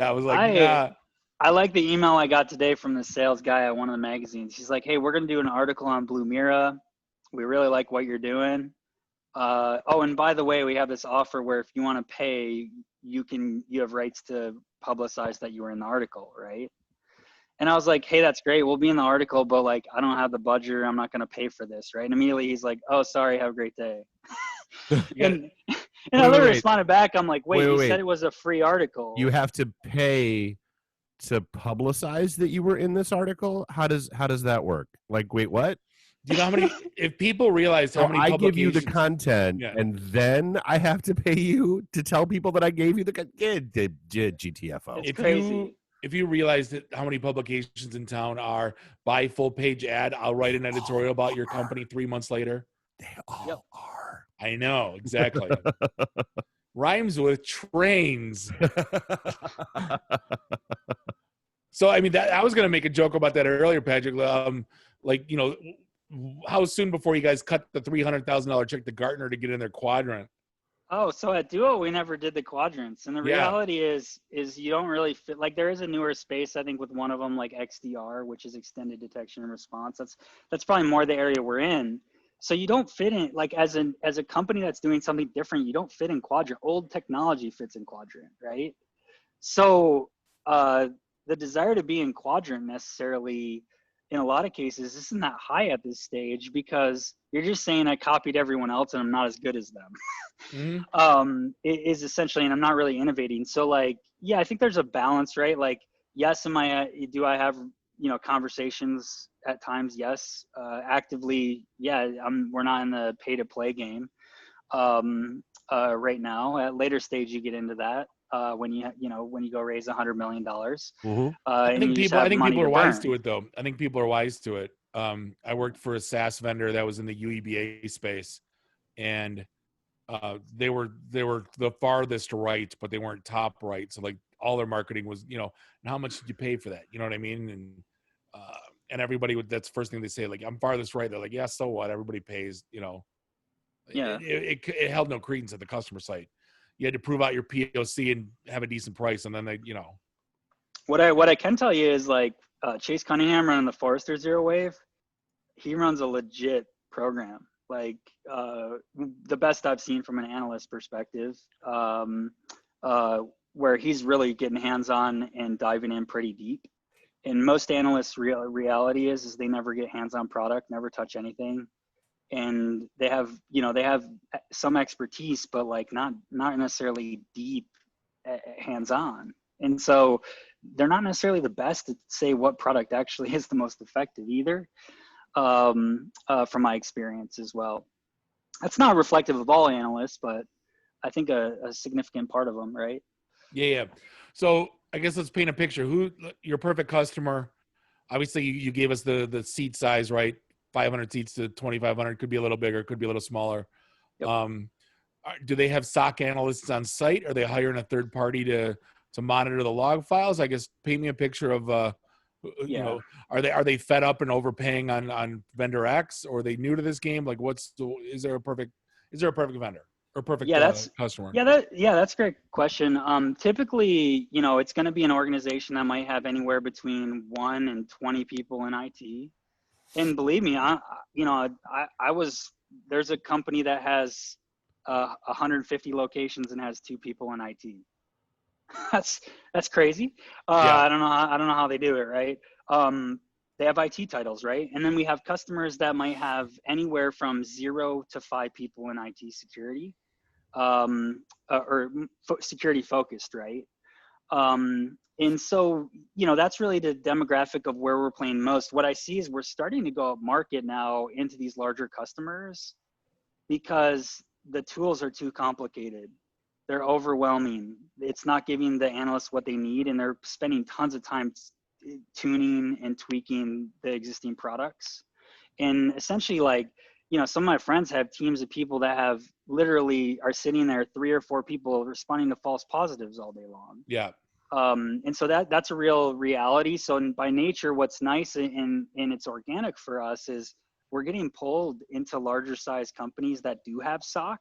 I was like, I like the email I got today from the sales guy at one of the magazines. He's like, hey, we're going to do an article on Blue Mira. We really like what you're doing. Oh, and by the way, we have this offer where if you want to pay, you have rights to publicize that you were in the article, right? And I was like, hey, that's great. We'll be in the article, but like, I don't have the budget. I'm not going to pay for this, right? And immediately he's like, oh, sorry, have a great day. And I literally responded back. I'm like, wait, you said it was a free article. You have to pay to publicize that you were in this article? How does that work? Like, wait, what? Do you know how many? If people realize how many, I give you the content, and then I have to pay you to tell people that I gave you the GTFO. It's crazy. if you realize that how many publications in town are buy full page ad, I'll write an editorial about your company 3 months later. They all are. I know, exactly. Rhymes with trains. So, I mean, that I was going to make a joke about that earlier, Patrick. Like, you know, how soon before you guys cut the $300,000 check to Gartner to get in their quadrant? Oh, so at Duo, we never did the quadrants. And the reality is you don't really fit, like there is a newer space, I think with one of them, like XDR, which is extended detection and response. That's probably more the area we're in. So you don't fit in, like as a company that's doing something different, you don't fit in quadrant. Old technology fits in quadrant, right? So the desire to be in quadrant necessarily, in a lot of cases, isn't that high at this stage because you're just saying I copied everyone else and I'm not as good as them. It is essentially, and I'm not really innovating. So like, yeah, I think there's a balance, right? Like, yes, do I have, you know, conversations at times? Yes. Actively, yeah, we're not in the pay to play game right now. At later stage, you get into that. When you go raise $100 million. I think people are wise to it, though. I think people are wise to it. I worked for a SaaS vendor that was in the UEBA space, and they were the farthest right, but they weren't top right. So like all their marketing was, you know, and how much did you pay for that? You know what I mean? And everybody would, that's the first thing they say, like, I'm farthest right. They're like, yeah, so what? Everybody pays, you know. Yeah. It held no credence at the customer site. You had to prove out your POC and have a decent price, and then they, you know. What I can tell you is like Chase Cunningham running the Forrester Zero Wave, he runs a legit program, like the best I've seen from an analyst perspective, where he's really getting hands-on and diving in pretty deep. And most analysts' reality is they never get hands-on product, never touch anything. And they have some expertise, but like not necessarily deep hands-on. And so they're not necessarily the best to say what product actually is the most effective either, from my experience as well. That's not reflective of all analysts, but I think a significant part of them, right? Yeah. So I guess let's paint a picture. Who your perfect customer? Obviously, you gave us the seat size, right? 500 seats to 2,500, could be a little bigger, could be a little smaller. Yep. Do they have SOC analysts on site? Are they hiring a third party to monitor the log files? I guess paint me a picture of, you know, are they fed up and overpaying on vendor X, or are they new to this game? Like, is there a perfect vendor or perfect customer? That's a great question. Typically, you know, it's going to be an organization that might have anywhere between 1 and 20 people in IT. And believe me, there's a company that has 150 locations and has 2 people in IT. That's crazy. I don't know how they do it, right? They have IT titles, right? And then we have customers that might have anywhere from 0 to 5 people in IT security, security focused, right? And so, you know, that's really the demographic of where we're playing most. What I see is we're starting to go up market now into these larger customers because the tools are too complicated. They're overwhelming. It's not giving the analysts what they need, and they're spending tons of time tuning and tweaking the existing products. And essentially, like, you know, some of my friends have teams of people that have literally are sitting there, 3 or 4 people responding to false positives all day long. Yeah. And so that's a real reality. So by nature, what's nice and it's organic for us is we're getting pulled into larger size companies that do have SOC,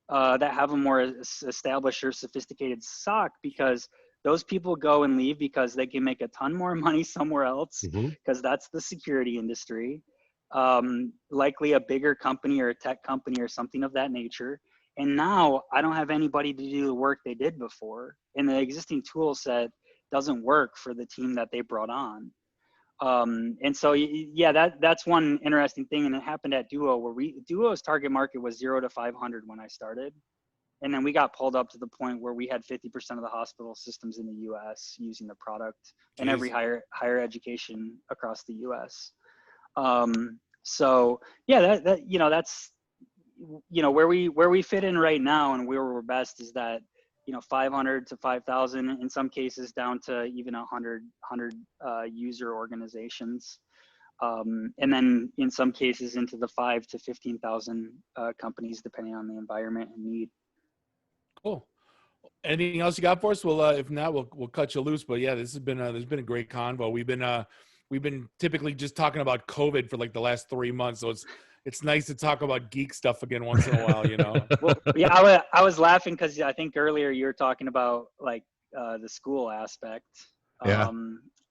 that have a more established or sophisticated SOC, because those people go and leave because they can make a ton more money somewhere else, because that's the security industry. Likely a bigger company or a tech company or something of that nature. And now I don't have anybody to do the work they did before. And the existing tool set doesn't work for the team that they brought on. And so, yeah, that's one interesting thing. And it happened at Duo, where Duo's target market was 0 to 500 when I started. And then we got pulled up to the point where we had 50% of the hospital systems in the US using the product, and every higher education across the US. So yeah, that's, you know, where we fit in right now and where we're best is that 500 to 5,000, in some cases down to even 100 user organizations. And then in some cases into the 5 to 15,000 companies, depending on the environment and need. Cool. Anything else you got for us? Well, if not, we'll cut you loose. But yeah, this has been a great convo. We've been typically just talking about COVID for like the last 3 months, so it's nice to talk about geek stuff again once in a while, you know. Well, yeah, I was laughing because I think earlier you were talking about like the school aspect. Yeah.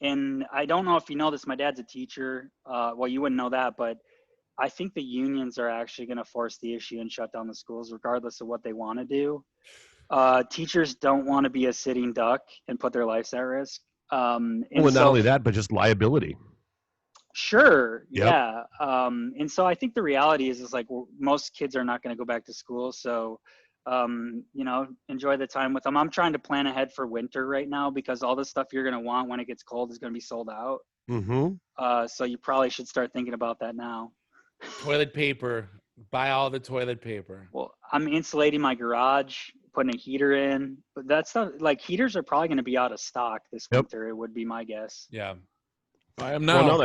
And I don't know if you know this, my dad's a teacher. Well, you wouldn't know that, but I think the unions are actually going to force the issue and shut down the schools regardless of what they want to do. Teachers don't want to be a sitting duck and put their lives at risk. And not only that, but just liability. Sure. Yep. Yeah. And so I think the reality is like most kids are not going to go back to school. So, enjoy the time with them. I'm trying to plan ahead for winter right now because all the stuff you're going to want when it gets cold is going to be sold out. Mm-hmm. So you probably should start thinking about that now. Toilet paper. Buy all the toilet paper. Well, I'm insulating my garage, putting a heater in, but that's not like heaters are probably going to be out of stock this winter. It would be my guess. Yeah. I am now.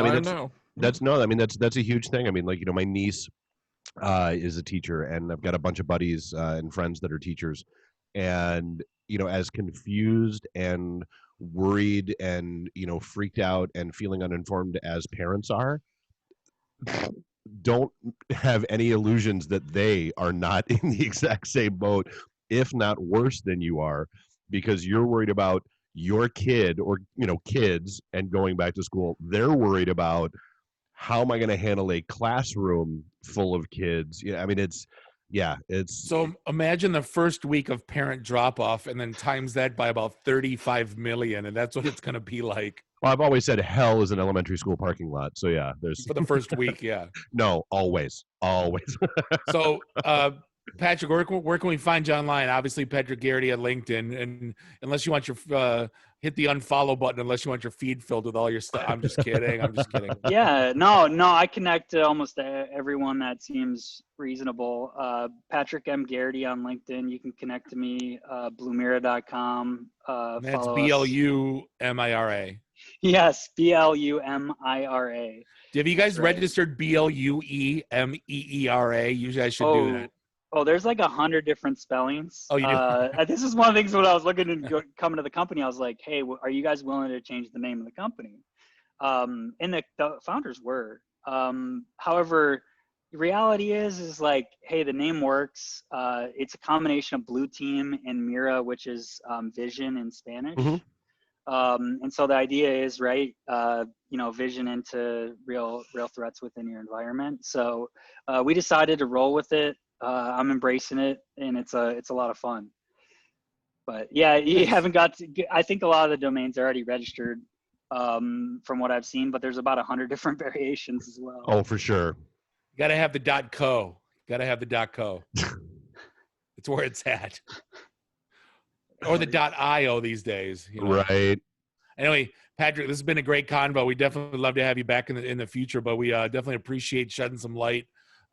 That's a huge thing. I mean, like, my niece is a teacher, and I've got a bunch of buddies and friends that are teachers, and as confused and worried and freaked out and feeling uninformed as parents are, don't have any illusions that they are not in the exact same boat, if not worse than you are, because you're worried about your kid or kids and going back to school. They're worried about, how am I going to handle a classroom full of kids? It's so imagine the first week of parent drop off and then times that by about 35 million, and that's what it's going to be like. Well, I've always said hell is an elementary school parking lot. So yeah, there's for the first week. Yeah. No, always. So, Patrick, where can we find you online? Obviously, Patrick Garrity at LinkedIn, and unless you want your hit the unfollow button, unless you want your feed filled with all your stuff. I'm just kidding. Yeah, no, I connect to almost everyone that seems reasonable. Patrick M. Garrity on LinkedIn. You can connect to me. Blumira.com. That's BLUMIRA. Yes, BLUMIRA. Have you guys registered BLUEMEERA? You guys should do that. Oh, there's like 100 different spellings. Oh, you do? This is one of the things when I was looking and coming to the company, I was like, hey, are you guys willing to change the name of the company? And the founders were. However, the reality is like, hey, the name works. It's a combination of Blue Team and Mira, which is vision in Spanish. Mm-hmm. And so the idea is, vision into real threats within your environment. So we decided to roll with it. I'm embracing it, and it's a lot of fun. But yeah, you haven't got to, I think a lot of the domains are already registered from what I've seen, but there's about 100 different variations as well. Oh, for sure. You got to have the .co. It's where it's at. Or the .io these days. Right. Anyway, Patrick, this has been a great convo. We definitely love to have you back in the future, but we definitely appreciate shedding some light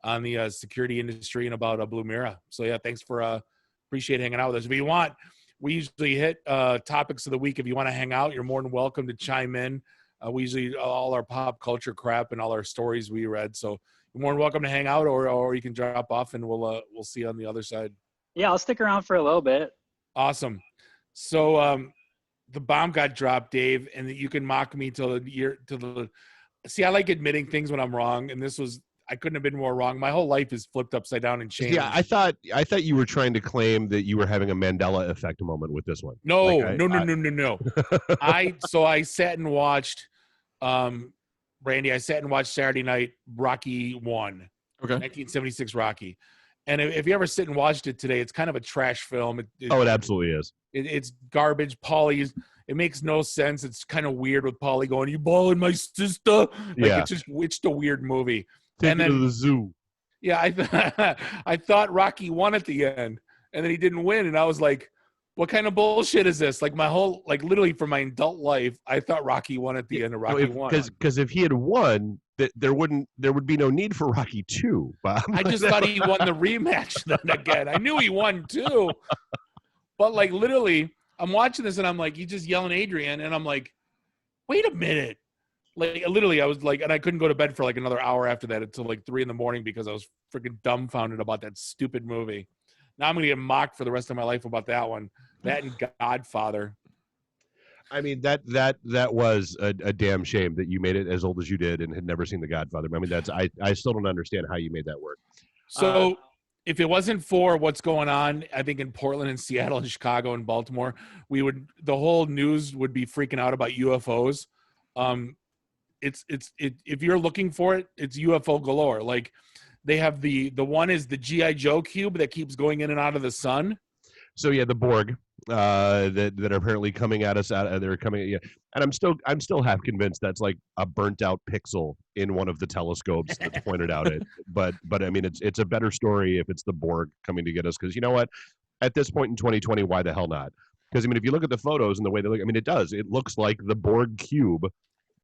on the security industry and about Blumira. So yeah, thanks for appreciate hanging out with us. If you want, we usually hit topics of the week. If you want to hang out, you're more than welcome to chime in. We usually all our pop culture crap and all our stories we read. So you're more than welcome to hang out, or you can drop off and we'll see you on the other side. Yeah, I'll stick around for a little bit. Awesome. So the bomb got dropped, Dave, and you can mock me till the year see, I like admitting things when I'm wrong, and I couldn't have been more wrong. My whole life is flipped upside down and changed. Yeah, I thought you were trying to claim that you were having a Mandela effect moment with this one. No. I sat and watched, Randy. I sat and watched Saturday Night Rocky 1, 1976 Rocky. And if you ever sit and watched it today, it's kind of a trash film. It absolutely is. It's garbage. Paulie, it makes no sense. It's kind of weird with Paulie going, "You balling my sister?" It's a weird movie. Take it to the zoo. Yeah, I thought Rocky won at the end, and then he didn't win, and I was like, "What kind of bullshit is this?" Like my whole, literally for my adult life, I thought Rocky won at the end of Rocky 1. Because if he had won, there would be no need for Rocky 2. Bob. I just thought he won the rematch then again. I knew he won too. But like literally, I'm watching this and I'm like, he's just yelling Adrian, and I'm like, wait a minute. Like literally, I was like, and I couldn't go to bed for like another hour after that until like 3 a.m. because I was freaking dumbfounded about that stupid movie. Now I'm gonna get mocked for the rest of my life about that one. That and Godfather. I mean, that was a damn shame that you made it as old as you did and had never seen The Godfather. I mean, I still don't understand how you made that work. So if it wasn't for what's going on, I think in Portland and Seattle and Chicago and Baltimore, the whole news would be freaking out about UFOs. If you're looking for it, it's UFO galore. Like they have the one is the G.I. Joe cube that keeps going in and out of the sun. So yeah, the Borg that are apparently coming at us. They're coming, yeah, and I'm still half convinced that's like a burnt out pixel in one of the telescopes that's pointed out it. But I mean, it's a better story if it's the Borg coming to get us, because you know what? At this point in 2020, why the hell not? Because I mean, if you look at the photos and the way they look, I mean, it looks like the Borg cube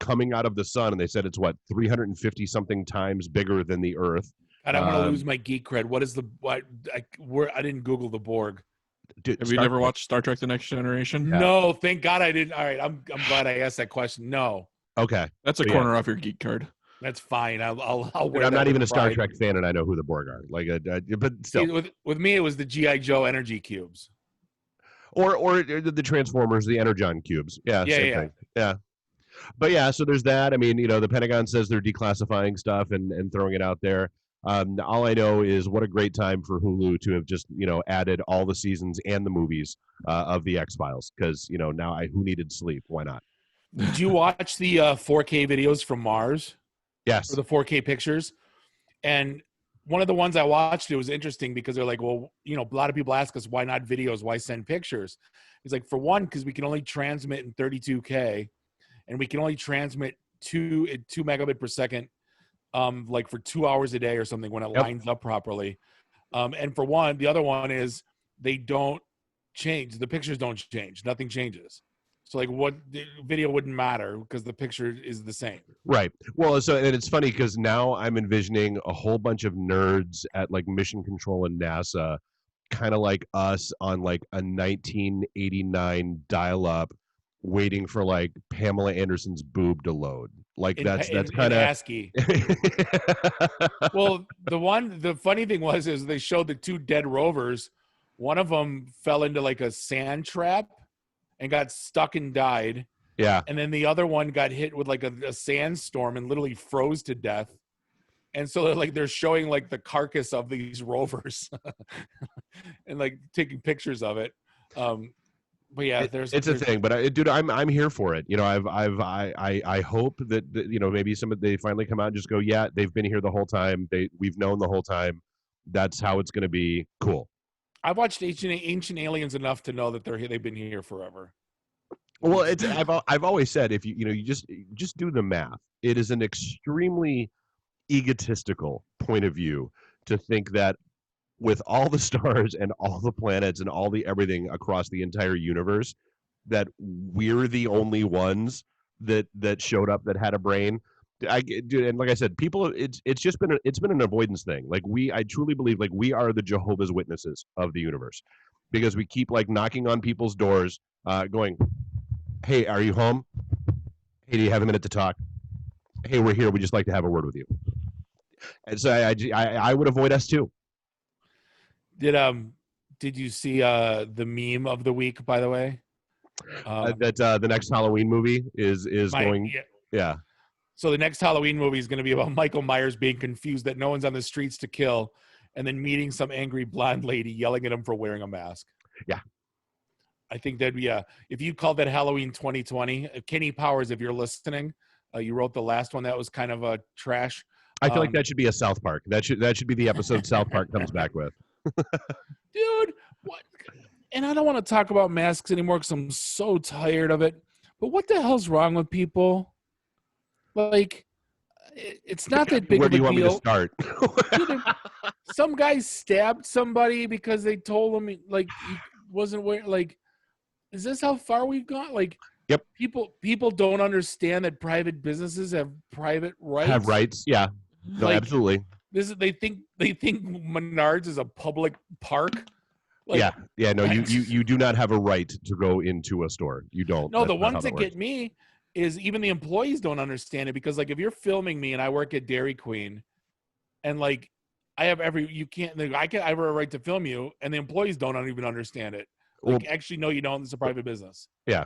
coming out of the sun, and they said it's what 350 something times bigger than the Earth. And I'm gonna lose my geek cred. What is I didn't Google the Borg. Dude, have you never watched Star Trek: The Next Generation? Yeah. No, thank God I didn't. All right, I'm glad I asked that question. No. Okay, that's a corner off your geek card. That's fine. I'll wear. I'm not even a Star Trek fan, and I know who the Borg are. Like, but still, see, with me, it was the G.I. Joe energy cubes, or the Transformers, the Energon cubes. Yeah, same thing. Yeah. But yeah, so there's that. I mean, you know, the Pentagon says they're declassifying stuff and throwing it out there. All I know is what a great time for Hulu to have just, you know, added all the seasons and the movies of the X-Files, because, you know, now who needed sleep? Why not? Did you watch the 4K videos from Mars? Yes. Or the 4K pictures? And one of the ones I watched, it was interesting because they're like, well, you know, a lot of people ask us, why not videos? Why send pictures? It's like, for one, because we can only transmit in 32K, and we can only transmit 2 megabit per second, like for 2 hours a day or something when it lines up properly. And for one, the other one is they don't change. The pictures don't change. Nothing changes. So like what the video wouldn't matter because the picture is the same. Right. Well, so, and it's funny because now I'm envisioning a whole bunch of nerds at like Mission Control and NASA, kind of like us on like a 1989 dial-up, waiting for like Pamela Anderson's boob to load. Like that's kind of ASCII. Well, the funny thing is they showed the 2 dead rovers. One of them fell into like a sand trap and got stuck and died. Yeah. And then the other one got hit with like a sandstorm and literally froze to death. And so they're showing like the carcass of these rovers and like taking pictures of it. But yeah, it's a thing. But dude, I'm here for it. You know, I hope that you know, maybe they finally come out and just go, yeah, they've been here the whole time. We've known the whole time. That's how it's going to be. Cool. I've watched Ancient Aliens enough to know that they've been here forever. Well, I've always said, if you just do the math, it is an extremely egotistical point of view to think that with all the stars and all the planets and all the everything across the entire universe, that we're the only ones that showed up that had a brain. And like I said, people, it's been an avoidance thing. Like I truly believe like we are the Jehovah's Witnesses of the universe, because we keep like knocking on people's doors, going, "Hey, are you home? Hey, do you have a minute to talk? Hey, we're here. We just like to have a word with you." And so I would avoid us too. Did you see the meme of the week, by the way? That the next Halloween movie is going. Yeah. So the next Halloween movie is going to be about Michael Myers being confused that no one's on the streets to kill, and then meeting some angry blonde lady yelling at him for wearing a mask. Yeah. I think that'd be if you called that Halloween 2020, Kenny Powers, if you're listening, you wrote the last one that was kind of a trash. I feel like that should be a South Park. That should be the episode South Park comes back with. Dude, what? And I don't want to talk about masks anymore because I'm so tired of it. But what the hell's wrong with people? Like, it's not that big of a deal. Where do you want me to start? Dude, some guy stabbed somebody because they told him like he wasn't wearing. Like, is this how far we've gone? Like, yep. People don't understand that private businesses have private rights. Have rights, yeah. No, like, absolutely. They think Menards is a public park. Like, no, you do not have a right to go into a store. You don't. No, That's the not how ones that works. get me is even the employees don't understand it, because like if you're filming me and I work at Dairy Queen, and like I have I have a right to film you, and the employees don't even understand it. Like, actually, no, you don't. It's a private business. Yeah.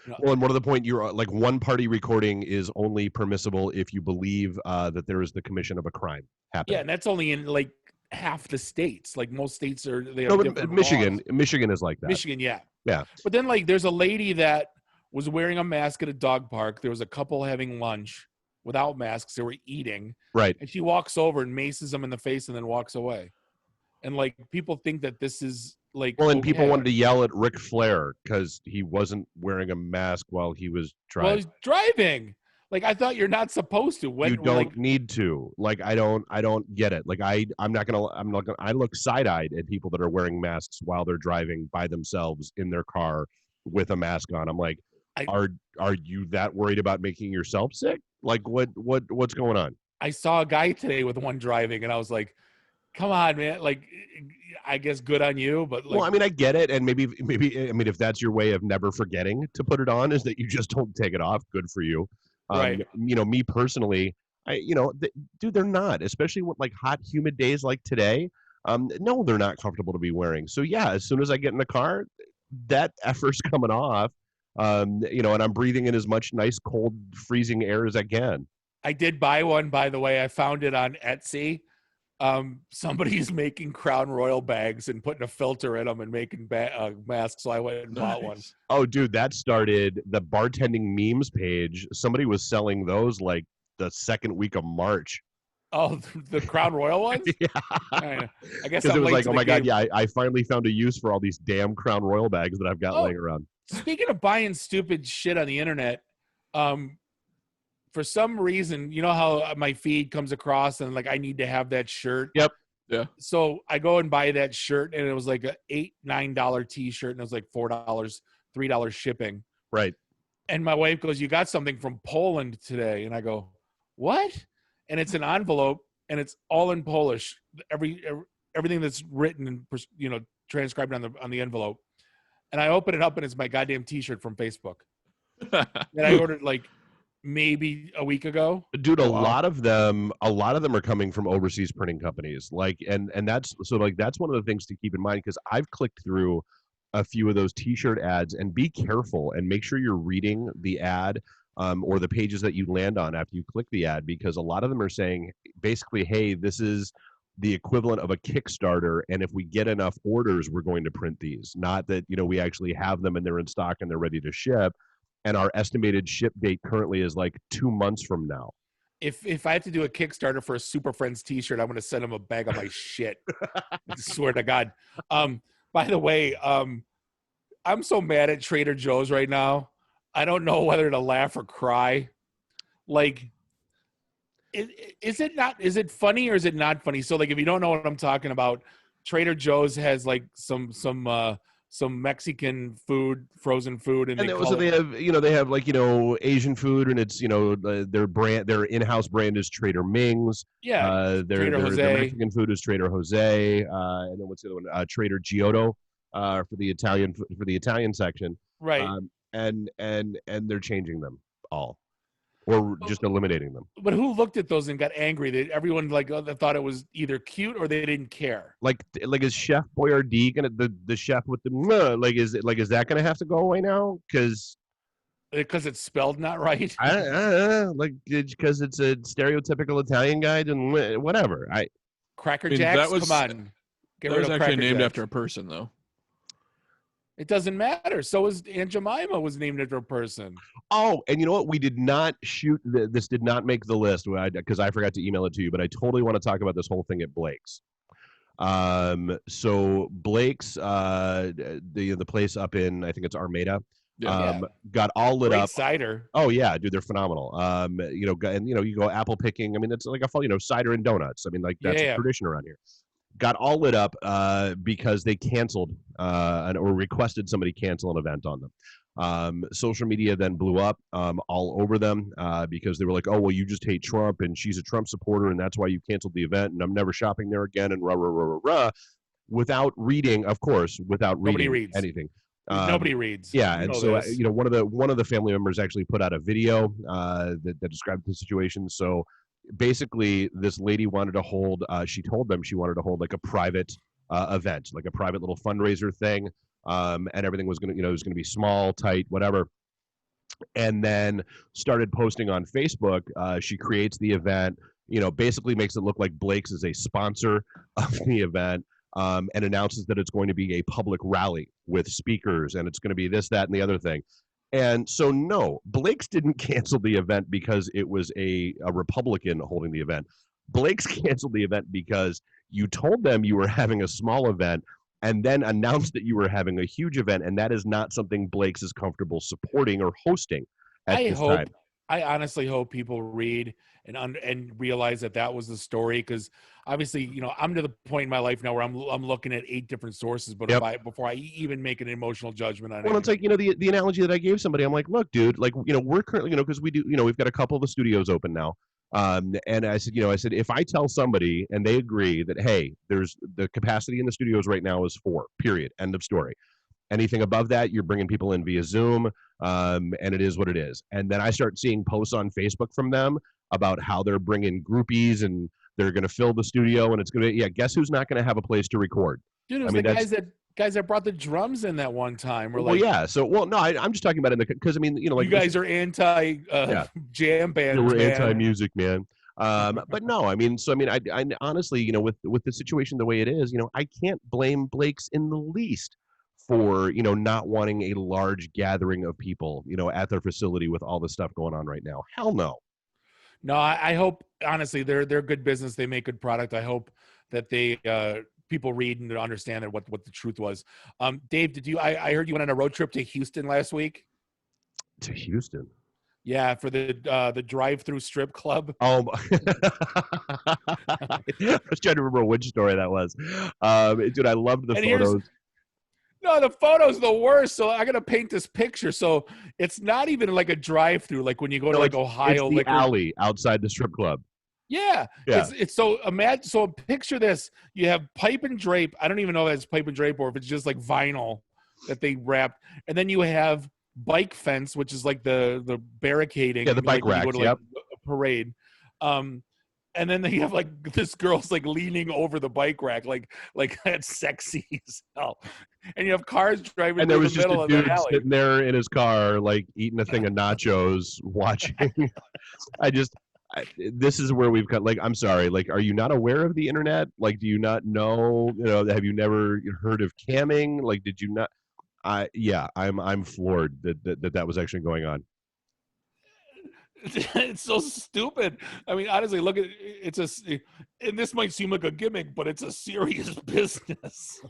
No. Well, and one of the point, you're like, one party recording is only permissible if you believe that there is the commission of a crime happening. Yeah, and that's only in like half the states. Like most states they have No, different but Michigan laws. is like that. Michigan, yeah. Yeah. But then like there's a lady that was wearing a mask at a dog park. There was a couple having lunch without masks. They were eating. Right. And she walks over and maces them in the face and then walks away. And like people think that this is like, well, and people wanted to yell at Ric Flair because he wasn't wearing a mask while he was driving. Well, he's driving. Like, I thought you're not supposed to. You don't need to. Like, I don't get it. Like, I look side-eyed at people that are wearing masks while they're driving by themselves in their car with a mask on. I'm like, are you that worried about making yourself sick? Like, what's going on? I saw a guy today with one driving, and I was like, come on, man. Like, I guess good on you, but like, well, I mean, I get it, and maybe I mean, if that's your way of never forgetting to put it on, is that you just don't take it off. Good for you. Right. You know, me personally, dude, they're not, especially with like hot, humid days like today. No, they're not comfortable to be wearing. So yeah, as soon as I get in the car, that effort's coming off. And I'm breathing in as much nice, cold, freezing air as I can. I did buy one, by the way. I found it on Etsy. Somebody's making Crown Royal bags and putting a filter in them and making masks, so I went and bought one. Oh, dude, that started the bartending memes page. Somebody was selling those like the second week of March. Oh, the Crown Royal ones? Yeah. I guess because it was like, oh my God, yeah, I finally found a use for all these damn Crown Royal bags that I've got laying around. Speaking of buying stupid shit on the internet, for some reason, you know how my feed comes across and like I need to have that shirt. Yep. Yeah. So I go and buy that shirt, and it was like a $8-9 t-shirt, and it was like $4, $3 shipping. Right. And my wife goes, "You got something from Poland today?" And I go, "What?" And it's an envelope, and it's all in Polish. Everything that's written and transcribed on the envelope. And I open it up, and it's my goddamn t-shirt from Facebook. And I ordered like maybe a week ago. Dude, a lot of them are coming from overseas printing companies. Like, and that's one of the things to keep in mind, because I've clicked through a few of those t-shirt ads, and be careful and make sure you're reading the ad or the pages that you land on after you click the ad, because a lot of them are saying basically, hey, this is the equivalent of a Kickstarter, and if we get enough orders, we're going to print these. Not that, we actually have them and they're in stock and they're ready to ship. And our estimated ship date currently is like 2 months from now. If I have to do a Kickstarter for a Super Friends t-shirt, I'm going to send them a bag of my shit. I swear to God. By the way, I'm so mad at Trader Joe's right now. I don't know whether to laugh or cry. Like, is it funny or is it not funny? So like, if you don't know what I'm talking about, Trader Joe's has like some Mexican food, frozen food, and they have like Asian food, and it's their in-house brand is Trader Ming's. Yeah, their Mexican food is Trader Jose, and then what's the other one? Trader Giotto for the Italian section. Right. And they're changing them all, or just eliminating them. But who looked at those and got angry? That everyone thought it was either cute or they didn't care. Like is Chef Boyardee gonna the chef with the is that gonna have to go away now? Because it's spelled not right. Because it's a stereotypical Italian guy and whatever. Cracker Jacks. Come on, that was actually named after a person, though. It doesn't matter. So was Aunt Jemima was named after a person. Oh, and you know what? We did not shoot. This did not make the list because I forgot to email it to you. But I totally want to talk about this whole thing at Blake's. So Blake's, the place up in, I think it's Armada, got all lit up. Cider. Oh yeah, dude, they're phenomenal. You go apple picking. I mean, it's like cider and donuts. I mean, like that's a tradition around here. Got all lit up because they canceled or requested somebody cancel an event on them. Social media then blew up all over them because they were like, oh, well, you just hate Trump and she's a Trump supporter and that's why you canceled the event and I'm never shopping there again and rah, rah, rah, rah, rah. without reading, of course, without reading anything. Nobody reads. Yeah, and so one of the family members actually put out a video that described the situation. So basically, this lady wanted to hold. She told them she wanted to hold like a private event, like a private little fundraiser thing, and everything was it was going to be small, tight, whatever. And then started posting on Facebook. She creates the event. Basically makes it look like Blake's is a sponsor of the event. And announces that it's going to be a public rally with speakers, and it's going to be this, that, and the other thing. And so, no, Blake's didn't cancel the event because it was a Republican holding the event. Blake's canceled the event because you told them you were having a small event and then announced that you were having a huge event, and that is not something Blake's is comfortable supporting or hosting at this time. I honestly hope people read and realize that was the story, because obviously, I'm to the point in my life now where I'm looking at 8 different sources, but before I even make an emotional judgment on it. Well, it's like the analogy that I gave somebody. I'm like, look, dude, like we're currently because we do we've got a couple of the studios open now, and I said if I tell somebody and they agree that hey, there's the capacity in the studios right now is 4, period, end of story. Anything above that, you're bringing people in via Zoom, and it is what it is. And then I start seeing posts on Facebook from them about how they're bringing groupies and they're going to fill the studio, and it's going to guess who's not going to have a place to record? Dude, it was guys that brought the drums in that one time. I'm just talking about it because you guys are anti jam band. We're anti-music, man. But no, I honestly, with the situation the way it is, I can't blame Blake's in the least for not wanting a large gathering of people at their facility with all the stuff going on right now. Hell no. No, I hope honestly they're good business. They make good product. I hope that they people read and understand that what the truth was. Dave, I heard you went on a road trip to Houston last week? To Houston? Yeah, for the drive-through strip club. Oh, I was trying to remember which story that was. Dude, I loved the photos. No, the photo's the worst. So I gotta paint this picture. So it's not even like a drive-through, like when you go to like Ohio, it's the alley outside the strip club. Yeah. It's so imagine. So picture this: you have pipe and drape. I don't even know if it's pipe and drape or if it's just like vinyl that they wrapped, and then you have bike fence, which is like the barricading. Yeah, the bike racks. Go to, a parade. And then they have like this girl's like leaning over the bike rack, like that's sexy as hell. And you have cars driving. And there was just a dude sitting there in his car, like eating a thing of nachos, watching. This is where we've got. Like, I'm sorry. Like, are you not aware of the internet? Like, do you not know? Have you never heard of camming? Like, did you not? I'm floored that was actually going on. It's so stupid. I mean, honestly, look at and this might seem like a gimmick, but it's a serious business.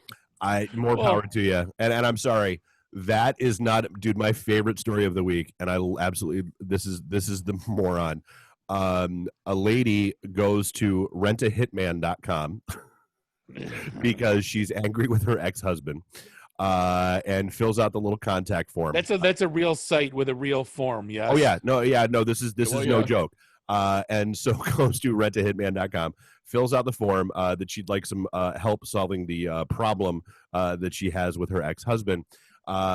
More power to you. And I'm sorry, that is not, dude, my favorite story of the week. And I absolutely, this is the moron. A lady goes to rentahitman.com because she's angry with her ex-husband. And fills out the little contact form. That's a real site with a real form. Yes. Oh yeah, no. This is no joke. And so goes to rentahitman.com, fills out the form that she'd like some help solving the problem that she has with her ex-husband.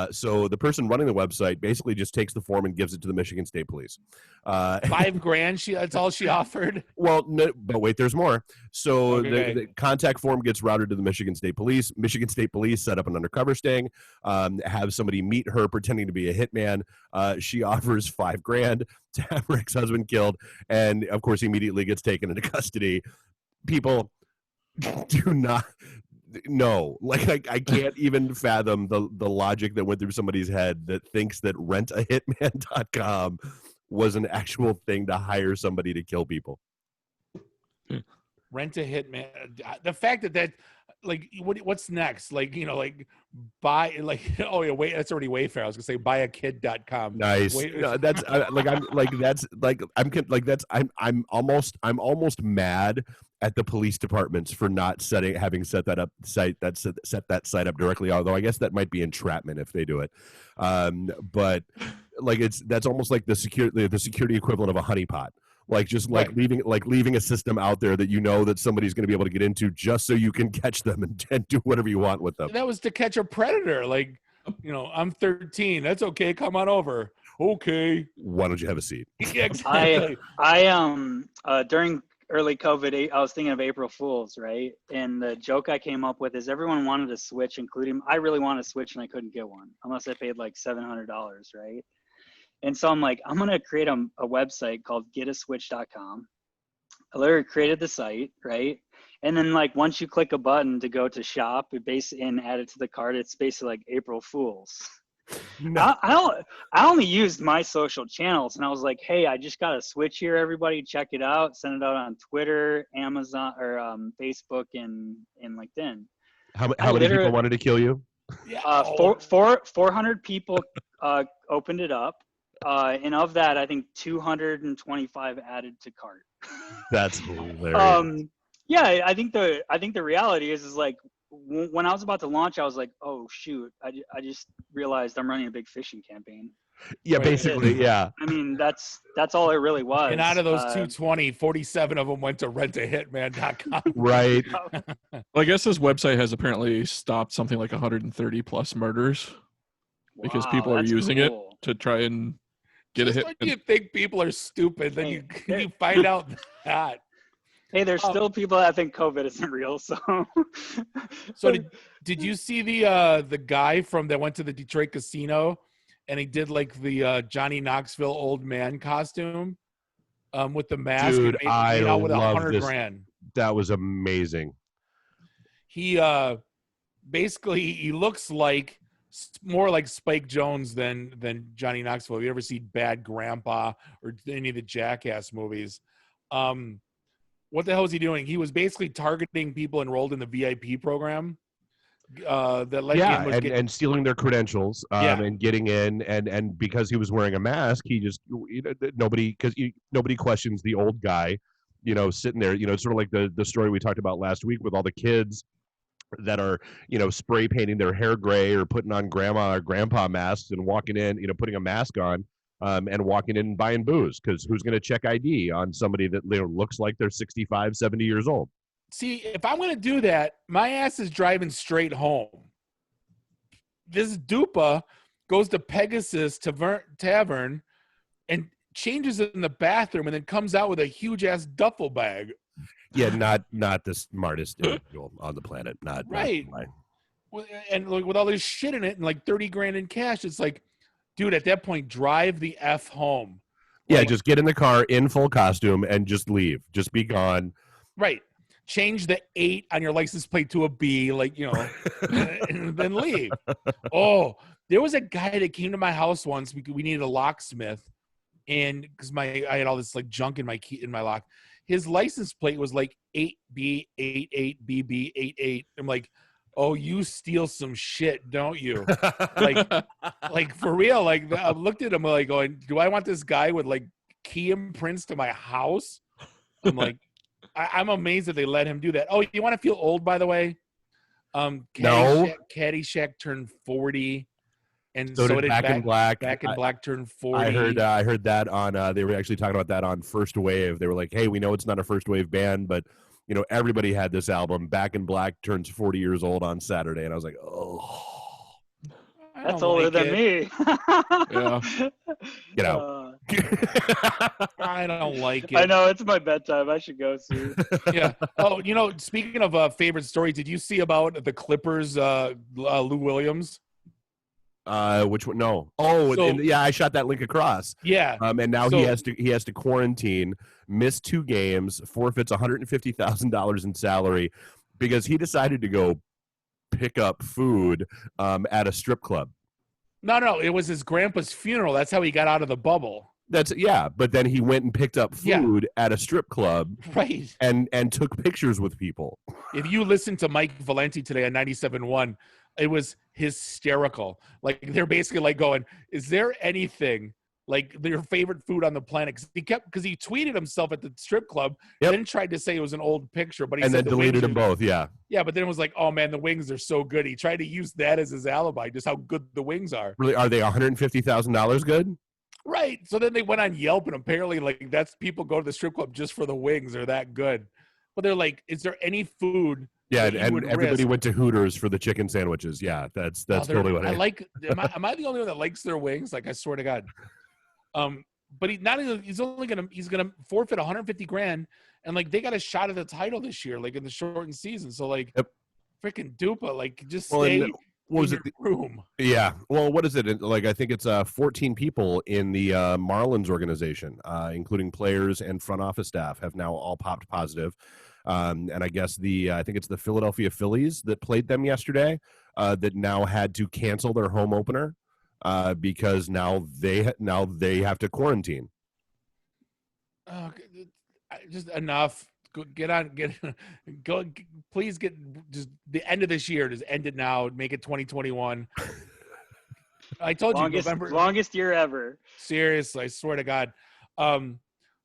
So the person running the website basically just takes the form and gives it to the Michigan State Police. $5,000. That's all she offered. Well, no, but wait, there's more. So the contact form gets routed to the Michigan State Police. Michigan State Police set up an undercover sting, have somebody meet her pretending to be a hitman. She offers $5,000 to have her ex-husband killed, and of course, he immediately gets taken into custody. People do not. No, like I can't even fathom the logic that went through somebody's head that thinks that rentahitman.com was an actual thing to hire somebody to kill people. Rent a hitman. The fact that like what's next? Like, buy, like, oh yeah, wait, that's already Wayfair. I was gonna say buyakid.com. Nice. No, that's I'm almost mad at the police departments for not set that site up directly, although I guess that might be entrapment if they do it. But like that's almost like the security equivalent of a honeypot. Like just like leaving a system out there that that somebody's going to be able to get into just so you can catch them and do whatever you want with them. That was to catch a predator. Like, I'm 13. That's okay. Come on over. Okay. Why don't you have a seat? Yeah, exactly. I during early COVID, I was thinking of April Fools, right? And the joke I came up with is everyone wanted a Switch, including I really wanted a Switch and I couldn't get one unless I paid like $700, right? And so I'm like, I'm going to create a website called getaswitch.com. I literally created the site, right? And then like once you click a button to go to shop, and add it to the cart, it's basically like April Fools. No. I only used my social channels, and I was like, hey, I just got a Switch here, everybody. Check it out. Send it out on Twitter, Amazon, or Facebook, and LinkedIn. How many people wanted to kill you? 400 people opened it up. And of that, I think 225 added to cart. That's hilarious. Yeah, I think the reality is like when I was about to launch, I was like, oh shoot, I just realized I'm running a big phishing campaign. Yeah, basically, yeah. I mean, that's all it really was. And out of those 220, 47 of them went to rentahitman.com. Right. Well, I guess this website has apparently stopped something like 130 plus murders because people are using it to try and get a hit. When you think people are stupid, then you find out that. Hey, there's still people that think COVID isn't real. So did you see the guy that went to the Detroit casino and he did like the Johnny Knoxville old man costume with the mask? Dude, I out with love $100,000. That was amazing. He basically he looks like more like Spike Jonze than Johnny Knoxville. Have you ever seen Bad Grandpa or any of the Jackass movies? What the hell was he doing? He was basically targeting people enrolled in the VIP program. And stealing their credentials and getting in. And because he was wearing a mask, he just nobody questions the old guy, sitting there. Sort of like the story we talked about last week with all the kids that are spray painting their hair gray or putting on grandma or grandpa masks and walking in, putting a mask on. And walking in and buying booze because who's going to check ID on somebody that looks like they're 65, 70 years old? See, if I'm going to do that, my ass is driving straight home. This dupa goes to Pegasus Tavern and changes in the bathroom and then comes out with a huge-ass duffel bag. Yeah, not the smartest individual on the planet. Not right. And like, with all this shit in it and like $30,000 in cash, it's like, dude, at that point, drive the F home. Yeah, just get in the car in full costume and just leave. Just be gone. Right. Change the 8 on your license plate to a B, and then leave. Oh, there was a guy that came to my house once. We needed a locksmith, and because I had all this like junk in my lock. His license plate was like 8B88BB88. I'm like, oh, you steal some shit, don't you? like for real. Like I looked at him like going, do I want this guy with like key imprints to my house? I'm like, I'm amazed that they let him do that. Oh, you want to feel old, by the way? Caddyshack turned 40, and so did Back in Black. Back in Black turned 40. I heard that on. They were actually talking about that on First Wave. They were like, hey, we know it's not a First Wave band, but everybody had this album. Back in Black turns 40 years old on Saturday, and I was like, oh, that's older than me. Yeah. Get out. I don't like it. I know, it's my bedtime. I should go soon. Yeah. Oh, speaking of favorite story, did you see about the Clippers, Lou Williams? Which one? No. Oh, I shot that link across. Yeah. And now he has to quarantine, miss 2 games, forfeits $150,000 in salary because he decided to go pick up food at a strip club. No, it was his grandpa's funeral. That's how he got out of the bubble. But then he went and picked up food at a strip club, right? And took pictures with people. If you listen to Mike Valenti today on 97.1, it was hysterical. Like they're basically like going, "Is there anything like your favorite food on the planet?" Because he tweeted himself at the strip club, then tried to say it was an old picture, but he said then deleted them both. Yeah, but then it was like, "Oh man, the wings are so good." He tried to use that as his alibi, just how good the wings are. Really, are they $150,000 good? Right. So then they went on Yelp, and apparently, like, that's people go to the strip club just for the wings. They're that good. But they're like, is there any food? Yeah, that you and would everybody risk? went to Hooters for the chicken sandwiches. Yeah, that's Oh, totally what I I like. Am I the only one that likes their wings? Like, I swear to God. But he's gonna forfeit 150 grand, and like they got a shot at the title this year, like in the shortened season. So like, Yep. freaking Dupa, like just Well, and stay what was in it? your room. Yeah. Well, what is it? Like, I think it's 14 people in the Marlins organization, including players and front office staff, have now all popped positive. And I guess I think it's the Philadelphia Phillies that played them yesterday that now had to cancel their home opener because now they have to quarantine. Just enough. Go. Please get just the end of this year. Just end it now. Make it 2021. I told you, November. Longest year ever. Seriously, I swear to God.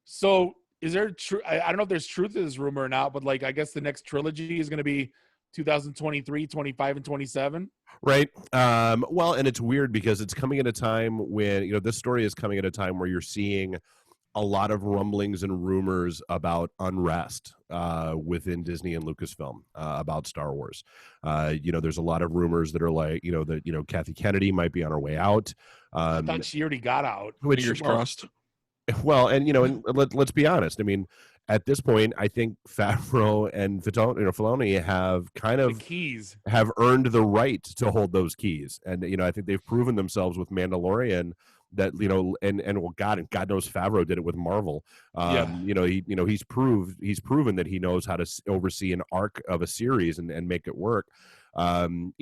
So is there true? I don't know if there's truth to this rumor or not, but like, I guess the next trilogy is going to be 2023, 25, and 27. Right. Well, and it's weird because it's coming at a time when, this story is coming at a time where you're seeing a lot of rumblings and rumors about unrest within Disney and Lucasfilm about Star Wars. There's a lot of rumors that are like, that, Kathy Kennedy might be on her way out. I thought she already got out. Fingers crossed. Well, and, and let's be honest. I mean, at this point, I think Favreau and Filoni have kind of the keys, have earned the right to hold those keys. And, I think they've proven themselves with Mandalorian that, and well, God knows Favreau did it with Marvel. He's proven that he knows how to oversee an arc of a series and make it work. So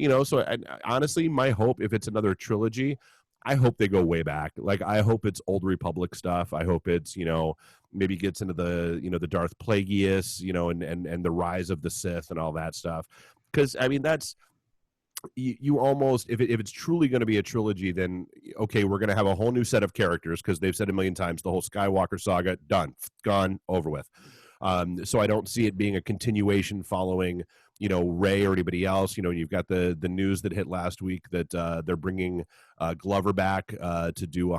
honestly, my hope, if it's another trilogy, I hope they go way back. Like, I hope it's Old Republic stuff. I hope it's, maybe gets into the, the Darth Plagueis, and the rise of the Sith and all that stuff. Because, I mean, that's, you almost, if it's truly going to be a trilogy, then, okay, we're going to have a whole new set of characters, because they've said a million times, the whole Skywalker saga, done, gone, over with. So I don't see it being a continuation following, Rey or anybody else. You've got the news that hit last week that they're bringing Glover back to do a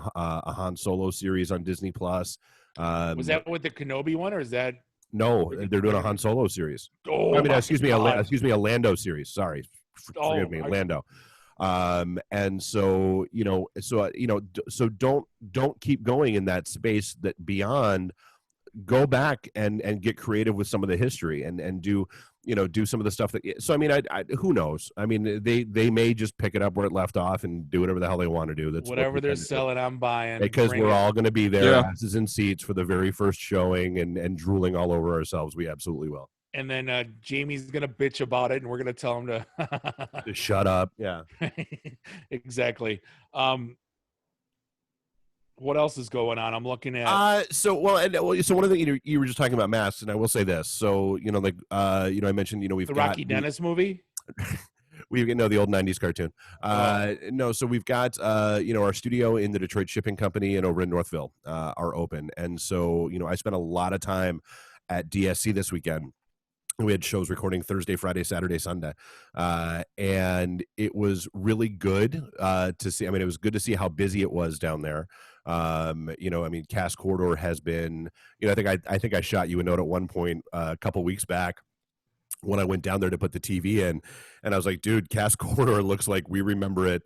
Han Solo series on Disney Plus. Was that with the Kenobi one, or is that? No, they're doing a Han Solo series. Oh, excuse me, a Lando series. Sorry, forgive me, Lando. And so so don't keep going in that space. That beyond, go back and get creative with some of the history and do some of the stuff that. So I mean, I who knows? I mean, they may just pick it up where it left off and do whatever the hell they want to do. That's whatever they're selling, I'm buying. Because we're all going to be there, asses in seats for the very first showing and drooling all over ourselves. We absolutely will. And then Jamie's gonna bitch about it, and we're gonna tell him to to shut up. Yeah, exactly. What else is going on? I'm looking at. So one of the you were just talking about masks, and I will say this. So I mentioned we've the got Rocky Dennis movie. We the old 90s cartoon. No, so we've got our studio in the Detroit Shipping Company and over in Northville are open, and so I spent a lot of time at DSC this weekend. We had shows recording Thursday, Friday, Saturday, Sunday, and it was really good to see. I mean, it was good to see how busy it was down there. Cass Corridor has been. I think I shot you a note at one point a couple weeks back when I went down there to put the TV in, and I was like, dude, Cass Corridor looks like we remember it,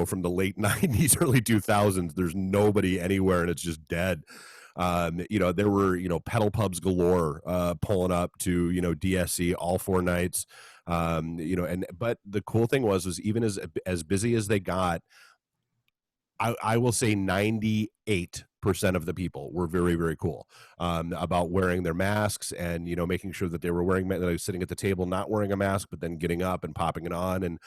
from the late 90s, early 2000s. There's nobody anywhere, and it's just dead. There were, pedal pubs galore pulling up to, DSC all 4 nights. But the cool thing was even as busy as they got, I will say 98% of the people were very, very cool about wearing their masks and, making sure that they were wearing, sitting at the table, not wearing a mask, but then getting up and popping it on and,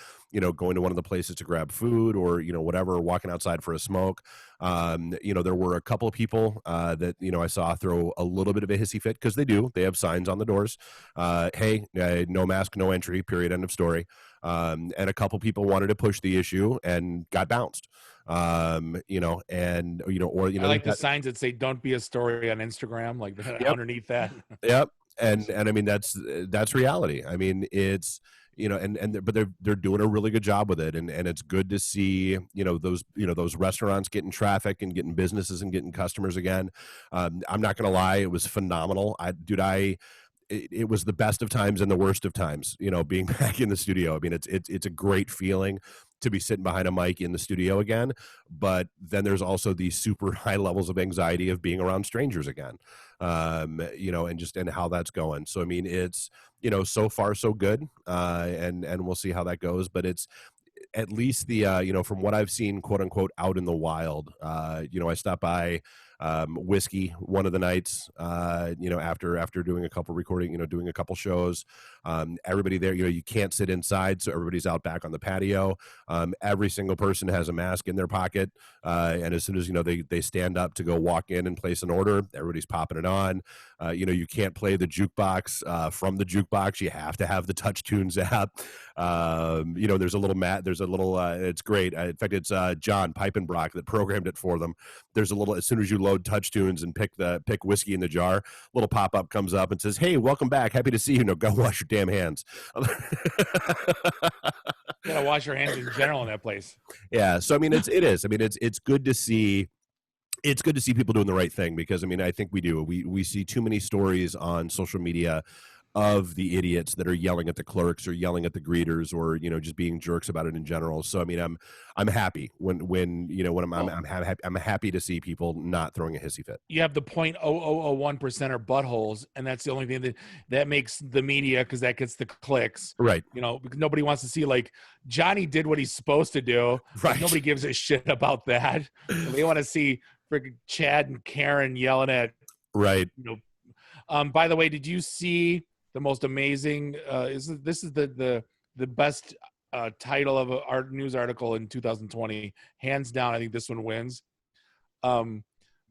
going to one of the places to grab food or, whatever, walking outside for a smoke. There were a couple of people that, I saw throw a little bit of a hissy fit because they have signs on the doors. Hey, no mask, no entry, period, end of story. And a couple people wanted to push the issue and got bounced. I like the signs that say "Don't be a story" on Instagram, underneath that. Yep. And I mean that's reality. I mean, it's but they're doing a really good job with it, and it's good to see those restaurants getting traffic and getting businesses and getting customers again. I'm not gonna lie, it was phenomenal. It was the best of times and the worst of times, being back in the studio. I mean, it's a great feeling to be sitting behind a mic in the studio again, but then there's also these super high levels of anxiety of being around strangers again, and how that's going. So, I mean, it's, so far so good, and we'll see how that goes, but it's at least from what I've seen, quote unquote, out in the wild. I stopped by Whiskey one of the nights, after doing a couple recording, doing a couple shows. Everybody there, you can't sit inside, so everybody's out back on the patio. Every single person has a mask in their pocket, and as soon as they stand up to go walk in and place an order, everybody's popping it on. You can't play the jukebox from the jukebox. You have to have the Touch Tunes app. There's a little it's great. In fact, it's John Pipenbrock that programmed it for them. There's a little, as soon as you load Touch Tunes and pick Whiskey in the Jar, little pop-up comes up and says, "Hey, welcome back. Happy to see you. No, go wash your damn hands." You gotta wash your hands in general in that place. Yeah. So, I mean, it is. I mean, it's good to see. It's good to see people doing the right thing, because, I mean, I think we do. We see too many stories on social media of the idiots that are yelling at the clerks or yelling at the greeters, or just being jerks about it in general. So, I mean, I'm happy I'm happy to see people not throwing a hissy fit. You have the 0.0001% are buttholes, and that's the only thing that makes the media, because that gets the clicks, right? Because nobody wants to see, like, Johnny did what he's supposed to do. Right. Like, nobody gives a shit about that. They want to see freaking Chad and Karen yelling at, right? By the way, did you see the most amazing? This is the best title of a news article in 2020, hands down. I think this one wins.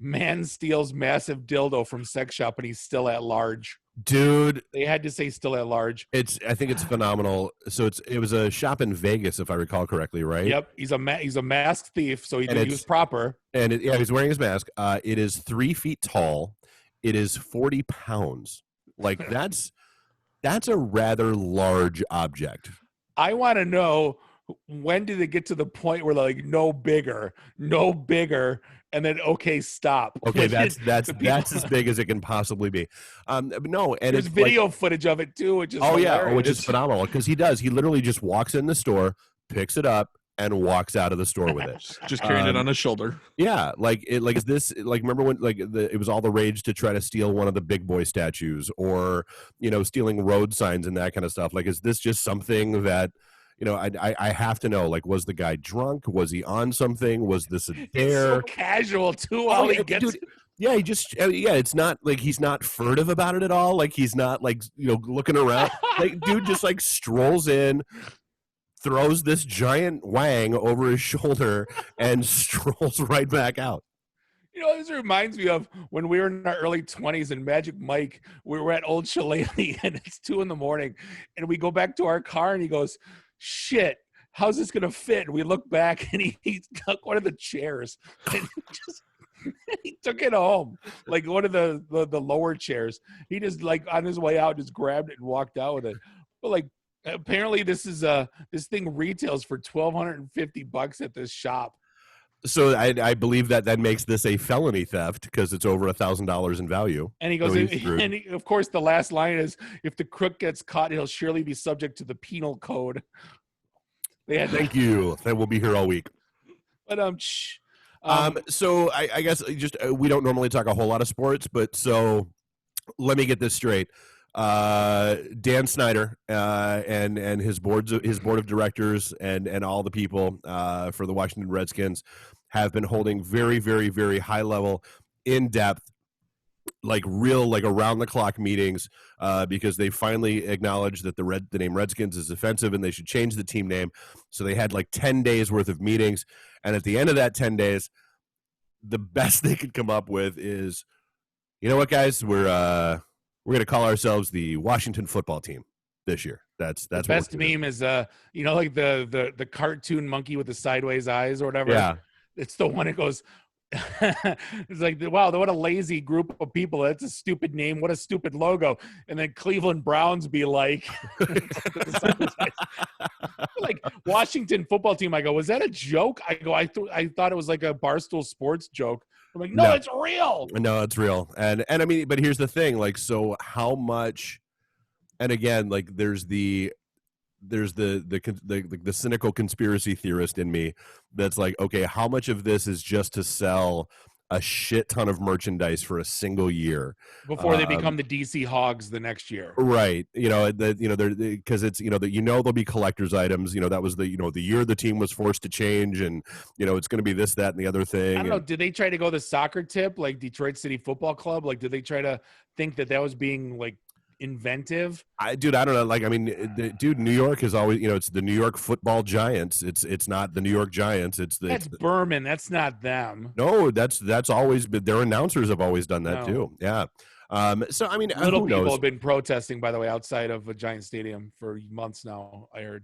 Man steals massive dildo from sex shop and he's still at large. Dude, they had to say still at large. I think it's phenomenal. So it was a shop in Vegas, if I recall correctly, right? Yep. He's a mask thief, so he was proper. And he's wearing his mask. It is 3 feet tall. It is 40 pounds. Like, that's a rather large object. I want to know, when did it get to the point where, like, no bigger, and then, okay, stop. Okay, that's as big as it can possibly be. No, and there's video footage of it too, which is hilarious. Which is phenomenal, because he literally just walks in the store, picks it up, and walks out of the store with it, just carrying it on his shoulder. Yeah, is this, like, remember when, like, it was all the rage to try to steal one of the big boy statues, or stealing road signs and that kind of stuff. Like, is this just something that I have to know, like, was the guy drunk? Was he on something? Was this a dare? So casual too. All he gets. Dude, yeah, it's not like he's not furtive about it at all. Like, he's not, like, looking around. Like, dude just, like, strolls in, throws this giant wang over his shoulder, and strolls right back out. This reminds me of when we were in our early 20s and Magic Mike, we were at Old Shillelagh and it's 2 a.m. and we go back to our car and he goes, "Shit, how's this going to fit?" And we look back and he took one of the chairs and he took it home, like one of the lower chairs. He just, like, on his way out, just grabbed it and walked out with it. But, like, apparently this thing retails for $1,250 at this shop. So I believe that makes this a felony theft, because it's over $1,000 in value. And he goes, of course, the last line is, "If the crook gets caught, he'll surely be subject to the penal code." Thank you. That will be here all week. But so I guess just we don't normally talk a whole lot of sports, but so let me get this straight. Dan Snyder and his board of directors and all the people for the Washington Redskins have been holding very, very, very high level, in depth, like around the clock meetings, because they finally acknowledged that the name Redskins is offensive and they should change the team name. So they had like 10 days worth of meetings, and at the end of that 10 days, the best they could come up with is, you know what, guys, we're going to call ourselves the Washington Football Team this year. That's the best meme is like the cartoon monkey with the sideways eyes or whatever. Yeah, it's the one that goes, It's like, wow, what a lazy group of people. That's a stupid name. What a stupid logo. And then Cleveland Browns be like, like Washington football team. I go, was that a joke? I go, I thought it was like a Barstool Sports joke. I'm like, no, it's real. No, it's real. And I mean, but here's the thing, like, so how much, and again, like there's the cynical conspiracy theorist in me that's like, okay, how much of this is just to sell a shit ton of merchandise for a single year before they become the DC Hogs the next year, right? They're because it's there'll be collector's items. That was the year the team was forced to change, and it's going to be this, that, and the other thing. I don't know. Did they try to go the soccer tip like Detroit City Football Club? Like, did they try to think that was being like inventive? I don't know. Like, I mean, New York is always, it's the New York Football Giants. It's not the New York Giants. That's Berman. That's not them. No, that's always been, their announcers have always done that too. Yeah. So I mean, little people have been protesting, by the way, outside of a Giant stadium for months now. I heard.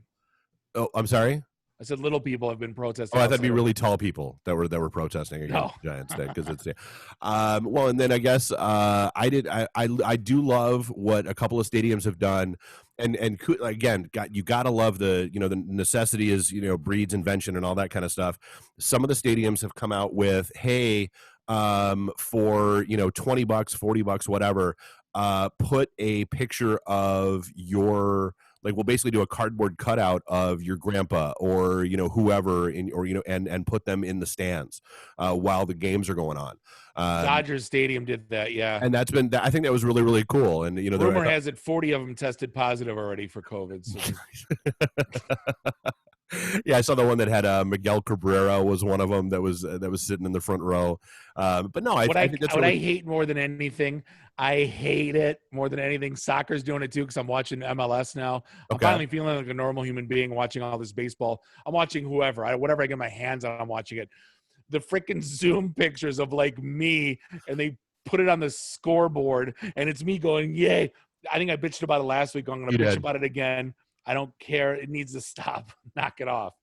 Oh, I'm sorry. I said little people have been protesting. Oh, I thought it'd be really tall people that were protesting against the Giants because it's well, and then I guess I do love what a couple of stadiums have done, and again, you gotta love the the necessity is breeds invention and all that kind of stuff. Some of the stadiums have come out with, hey, for $20, $40, whatever, put a picture of your, like, we'll basically do a cardboard cutout of your grandpa or whoever and put them in the stands while the games are going on. Dodgers Stadium did that, yeah. And I think that was really, really cool. And rumor has it 40 of them tested positive already for COVID. So. Yeah, I saw the one that had Miguel Cabrera was one of them that was sitting in the front row. But no, I think that's what I hate more than anything. I hate it more than anything. Soccer's doing it too because I'm watching MLS now. I'm finally feeling like a normal human being watching all this baseball. I'm watching whatever I get my hands on, I'm watching it. The freaking Zoom pictures of like me, and they put it on the scoreboard, and it's me going, yay. I think I bitched about it last week. I'm going to bitch about it again. I don't care. It needs to stop. Knock it off.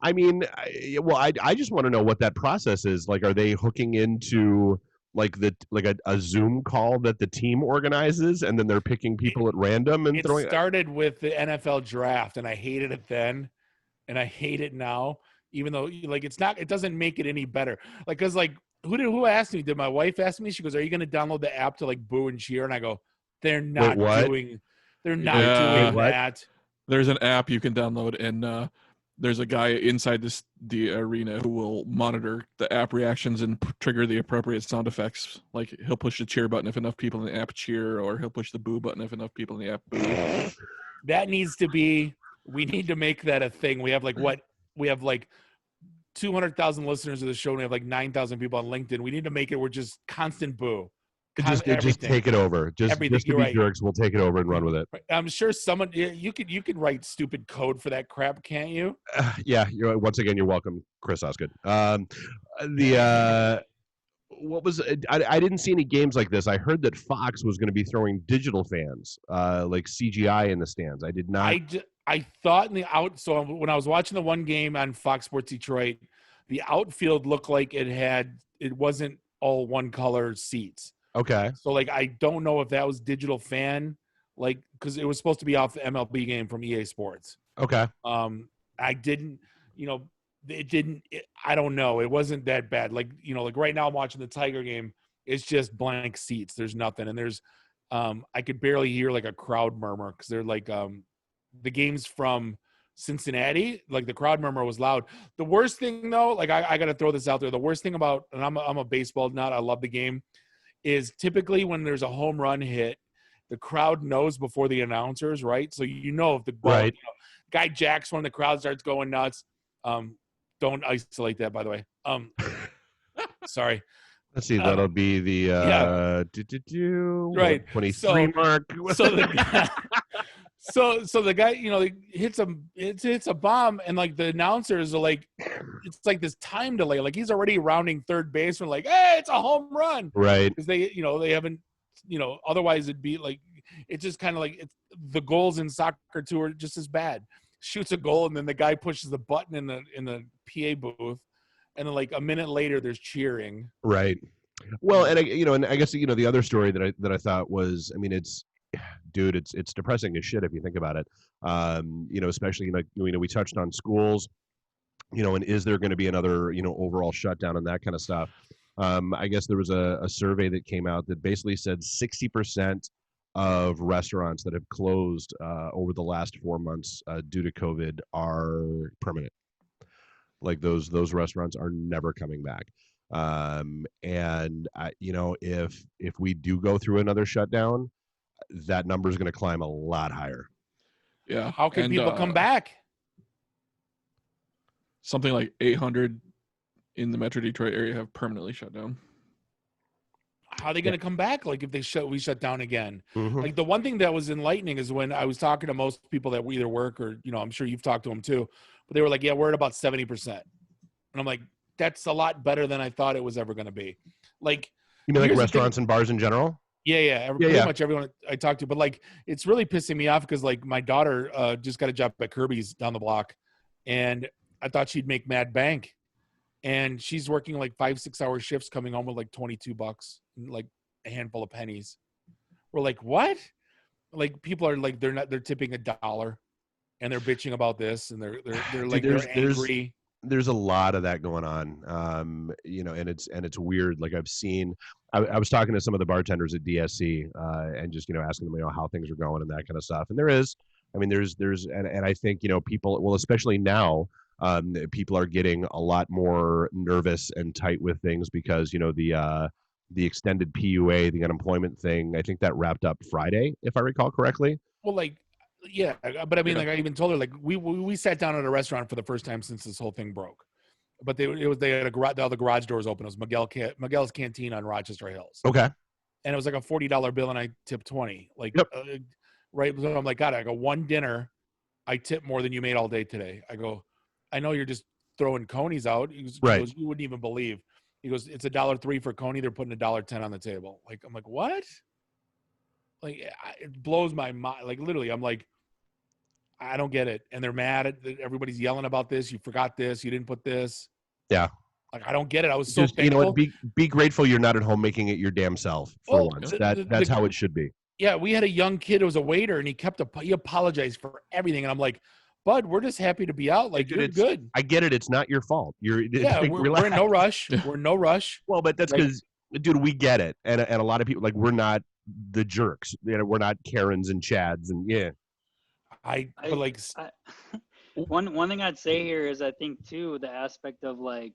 I mean, I just want to know what that process is. Like, are they hooking into like a Zoom call that the team organizes, and then they're picking people at random and throwing? It started with the NFL draft, and I hated it then, and I hate it now. Even though it doesn't make it any better. Like, cause like who asked me? Did my wife ask me? She goes, "Are you going to download the app to like boo and cheer?" And I go, "They're not doing. They're not doing that." There's an app you can download, and there's a guy inside the arena who will monitor the app reactions and trigger the appropriate sound effects. Like, he'll push the cheer button if enough people in the app cheer, or he'll push the boo button if enough people in the app boo. That needs to be. We need to make that a thing. We have we have 200,000 listeners of the show, and we have 9,000 people on LinkedIn. We need to make it. We're just constant boo. Just take it over. Just to be jerks, we'll take it over and run with it. I'm sure someone you could write stupid code for that crap, can't you? Yeah. Once again, you're welcome, Chris Osgood. What was I didn't see any games like this. I heard that Fox was going to be throwing digital fans, like CGI in the stands. I did not. I thought in the so when I was watching the one game on Fox Sports Detroit, the outfield looked like it wasn't all one color seats. Okay. So I don't know if that was digital fan, because it was supposed to be off the MLB game from EA Sports. Okay. I didn't, it didn't. I don't know. It wasn't that bad. Right now I'm watching the Tiger game. It's just blank seats. There's nothing, and there's, I could barely hear a crowd murmur because they're the games from Cincinnati, the crowd murmur was loud. The worst thing though, I got to throw this out there. The worst thing about, and I'm a baseball nut, I love the game, is typically when there's a home run hit, the crowd knows before the announcers, right? So if the ball, right. Guy jacks when the crowd starts going nuts. Don't isolate that, by the way. Sorry. Let's see. That'll be the right 23 mark. So the guy, hits a bomb, and the announcers are it's this time delay. He's already rounding third base, and hey, it's a home run, right? Because they haven't, otherwise it'd be it's just kind of it's the goals in soccer too are just as bad. Shoots a goal, and then the guy pushes the button in the PA booth, and then like a minute later there's cheering. Right. Well, and I guess the other story that I thought was, I mean, it's depressing as shit if you think about it. Especially we touched on schools, and is there going to be another overall shutdown and that kind of stuff. I guess there was a survey that came out that basically said 60% of restaurants that have closed over the last 4 months due to COVID are permanent. Like those restaurants are never coming back. If we do go through another shutdown, that number is going to climb a lot higher. Yeah. How can people come back? Something like 800 in the Metro Detroit area have permanently shut down. How are they going to come back? Like if we shut down again? Mm-hmm. Like the one thing that was enlightening is when I was talking to most people that we either work or, I'm sure you've talked to them too, but they were like, yeah, we're at about 70%. And I'm like, that's a lot better than I thought it was ever going to be. Like, you mean like restaurants and bars in general? Yeah. Pretty much everyone I talked to, but like, it's really pissing me off because like my daughter just got a job at Kirby's down the block and I thought she'd make mad bank. And she's working like 5-6 hour shifts, coming home with like $22, like a handful of pennies. We're like, what? Like people are like, they're tipping $1 and they're bitching about this. And they're like, they're angry. There's a lot of that going on. And it's weird. Like I've seen, I was talking to some of the bartenders at DSC and just, asking them, how things are going and that kind of stuff. And there's and I think, people, well, especially now, people are getting a lot more nervous and tight with things because the extended PUA, the unemployment thing, I think that wrapped up Friday, if I recall correctly. Well, like, yeah, but I mean, like I even told her, like we sat down at a restaurant for the first time since this whole thing broke, but they had all the garage doors open. It was Miguel's Canteen on Rochester Hills. Okay, and it was like a $40 bill, and I tipped 20. Like, yep. Right? So I'm like, God, I go one dinner, I tip more than you made all day today. I go, I know you're just throwing conies out. He goes, you wouldn't even believe. He goes, it's $1.03 for coney. They're putting $1.10 on the table. Like, I'm like, what? Like, it blows my mind. Like, literally, I'm like, I don't get it. And they're mad at everybody's yelling about this. You forgot this. You didn't put this. Yeah. Like, I don't get it. I was so thankful. Be grateful you're not at home making it your damn self for once. That's how it should be. Yeah, we had a young kid who was a waiter, and he apologized for everything. And I'm like, Bud, we're just happy to be out. Like, dude, you're good. I get it. It's not your fault. We're in no rush. We're in no rush. Well, but that's because, dude, we get it. And a lot of people, like, we're not the jerks. We're not Karens and Chads. And yeah. One thing I'd say here is I think, too, the aspect of, like,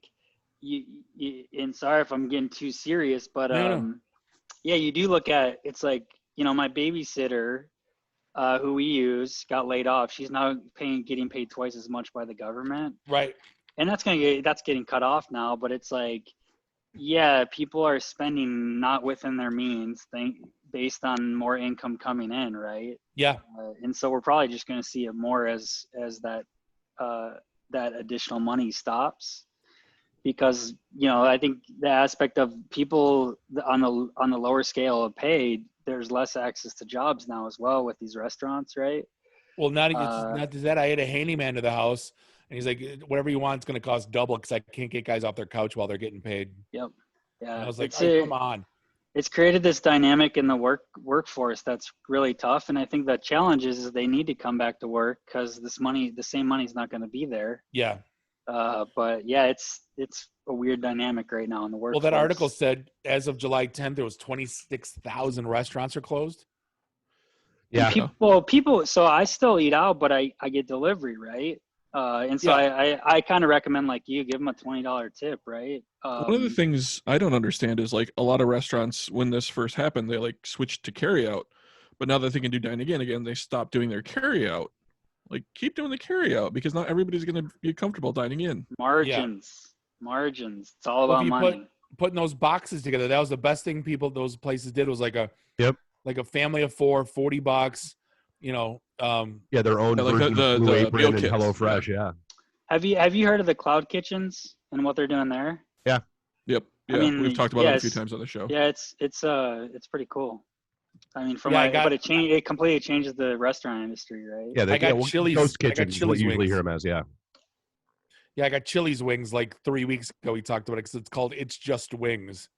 and sorry if I'm getting too serious, but, yeah, you do look at, it's like, my babysitter, who we use, got laid off. She's now getting paid twice as much by the government. Right. And that's getting cut off now. But it's like, yeah, people are spending not within their means, based on more income coming in, right? Yeah. And so we're probably just going to see it more as that additional money stops, because I think the aspect of people on the lower scale of paid, there's less access to jobs now as well with these restaurants, right? Well, not that I had a handyman to the house, and he's like, whatever you want, it's going to cost double because I can't get guys off their couch while they're getting paid. Yep. Yeah. And I was like, come on. It's created this dynamic in the workforce that's really tough, and I think the challenge is they need to come back to work because the same money is not going to be there. Yeah. But yeah, it's a weird dynamic right now in the workforce. Well, that article said as of July 10th, there was 26,000 restaurants are closed. Yeah. And people. So I still eat out, but I get delivery, right? And so I kind of recommend, like, you give them a $20 tip, right? One of the things I don't understand is, like, a lot of restaurants, when this first happened, they like switched to carry out, but now that they can do dine again, they stopped doing their carry out. Like, keep doing the carry out because not everybody's going to be comfortable dining in. Margins. It's all about money. Putting those boxes together. That was the best thing those places did, was like a family of 4, $40. Their own version of Blue Apron and HelloFresh. Yeah. Have you heard of the cloud kitchens and what they're doing there? Yeah. Yep. Yeah. I mean, we've talked about it a few times on the show. Yeah, it's pretty cool. I mean, but it completely changes the restaurant industry, right? Yeah, I got Chili's. Ghost kitchens. What you usually hear them as, yeah. Yeah, I got Chili's wings like 3 weeks ago. We talked about it because it's called It's Just Wings.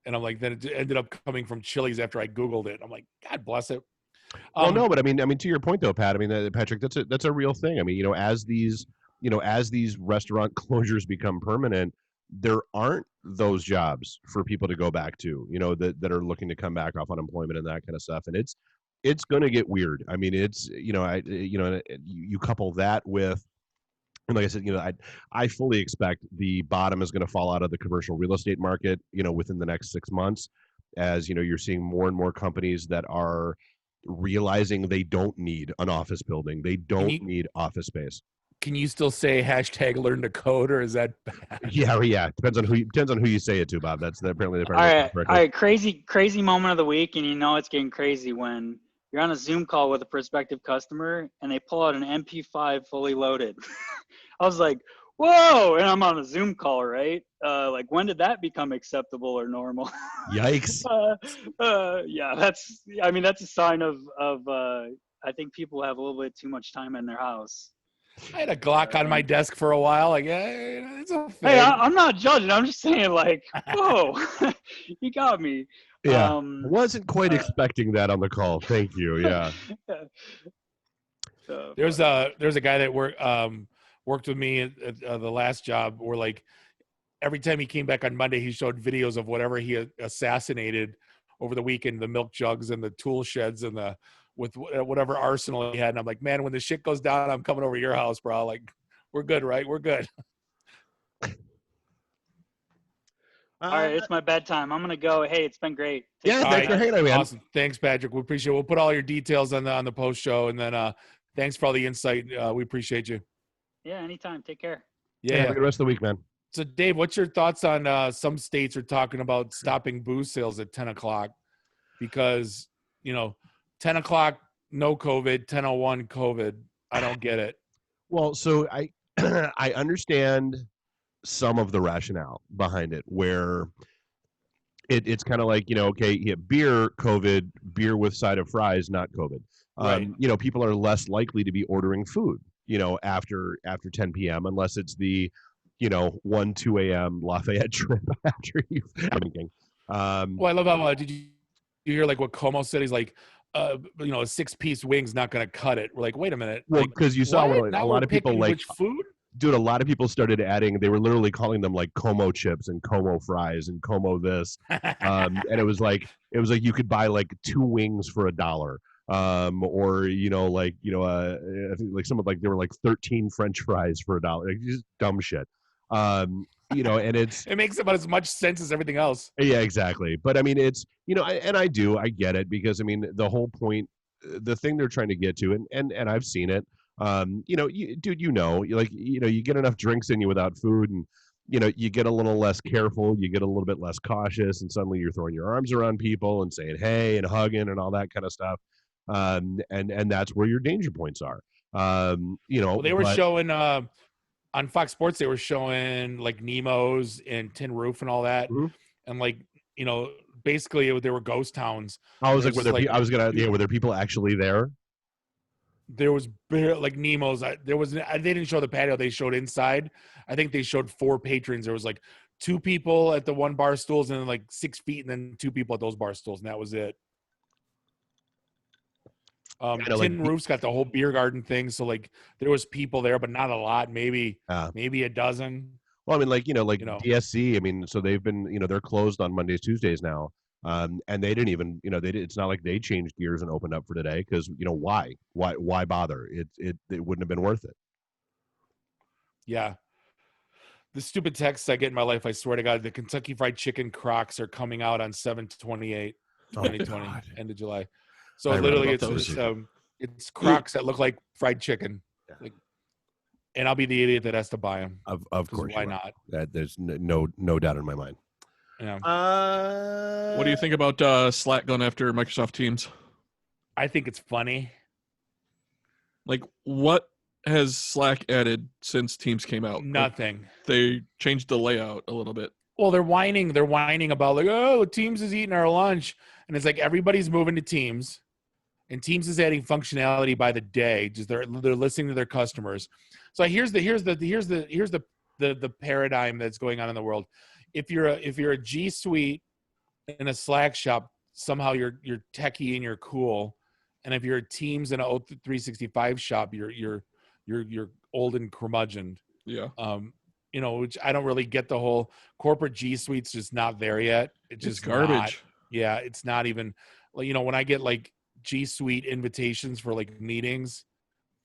And I'm like, then it ended up coming from Chili's after I Googled it. I'm like, God bless it. Well, no, but I mean, to your point though, Pat. I mean, Patrick, that's a real thing. I mean, as these restaurant closures become permanent, there aren't those jobs for people to go back to. That are looking to come back off unemployment and that kind of stuff. And it's going to get weird. I mean, it's you couple that with. And like I said, I fully expect the bottom is going to fall out of the commercial real estate market, within the next 6 months, as you're seeing more and more companies that are realizing they don't need an office building, they don't need office space. Can you still say hashtag learn to code, or is that bad? Yeah. Depends on who you say it to, Bob. That's apparently the all right. Crazy moment of the week, and it's getting crazy when you're on a Zoom call with a prospective customer and they pull out an MP5 fully loaded. I was like, whoa, and I'm on a Zoom call, right? Like, when did that become acceptable or normal? Yikes. Yeah, that's a sign of I think people have a little bit too much time in their house. I had a Glock on my desk for a while. Like, it's a thing. Hey, I'm not judging. I'm just saying, like, whoa, you got me. Yeah, wasn't quite expecting that on the call. Thank you. Yeah. There's a guy that worked with me at the last job, where like every time he came back on Monday, he showed videos of whatever he assassinated over the weekend, the milk jugs and the tool sheds and with whatever arsenal he had. And I'm like, man, when the shit goes down, I'm coming over to your house, bro. Like, we're good, right? We're good. All right, it's my bedtime. I'm gonna go. Hey, it's been great. Thanks for hanging out, man. Awesome. Thanks, Patrick. We appreciate it. We'll put all your details on the post show, and then thanks for all the insight. We appreciate you. Yeah, anytime. Take care. Yeah. Have a good rest of the week, man. So, Dave, what's your thoughts on some states are talking about stopping booze sales at 10 o'clock because, 10 o'clock, no COVID, 10:01 COVID. I don't get it. Well, so I understand some of the rationale behind it, where it's kind of like, beer, COVID, beer with side of fries, not COVID. Right. People are less likely to be ordering food, after 10 p.m. unless it's the, 1, 2 a.m. Lafayette trip after you've been drinking. Well, I love how, did you hear like what Como said? He's like, a 6-piece wing's not going to cut it. We're like, wait a minute. Well, because you saw where a lot of people like food. Dude, a lot of people started adding. They were literally calling them like Como chips and Como fries and Como this, and it was like you could buy like 2 wings for $1, or I think like some of there were like 13 French fries for $1, like just dumb shit. And it makes about as much sense as everything else. Yeah, exactly. But I mean, it's I get it, because I mean the whole point, the thing they're trying to get to, and I've seen it. You get enough drinks in you without food, and you get a little less careful, you get a little bit less cautious, and suddenly you're throwing your arms around people and saying hey and hugging and all that kind of stuff, and that's where your danger points are. They were showing on Fox Sports, they were showing like Nemo's and Tin Roof and all that, and like basically they were ghost towns. I was like, were there people actually there? There was like Nemo's. They didn't show the patio. They showed inside. I think they showed 4 patrons. There was like 2 people at the one bar stools, and then like 6 feet, and then 2 people at those bar stools, and that was it. Tin Roof's got the whole beer garden thing, so like there was people there, but not a lot. Maybe a dozen. Well, I mean, DSC. I mean, so they've been, they're closed on Mondays, Tuesdays now. And they didn't even, it's not like they changed gears and opened up for today, because why bother? It wouldn't have been worth it. Yeah. The stupid texts I get in my life, I swear to God, the Kentucky Fried Chicken Crocs are coming out on 7/28, 2020, end of July. So literally it's Crocs that look like fried chicken. Yeah. And I'll be the idiot that has to buy them. Of course. Why not? There's no doubt in my mind. Yeah. What do you think about Slack going after Microsoft Teams? I think it's funny. Like, what has Slack added since Teams came out? Nothing. Like, they changed the layout a little bit. Well, they're whining. They're whining about like, oh, Teams is eating our lunch, and it's like everybody's moving to Teams. and Teams is adding functionality by the day. Just they're listening to their customers. So here's the paradigm that's going on in the world. If you're a G Suite in a Slack shop, somehow you're techie and you're cool, and if you're a Teams in a O365 shop, you're old and curmudgeoned. Yeah. Which I don't really get. The whole corporate G Suite's just not there yet. It's just garbage. Yeah, it's not even. When I get like G Suite invitations for like meetings,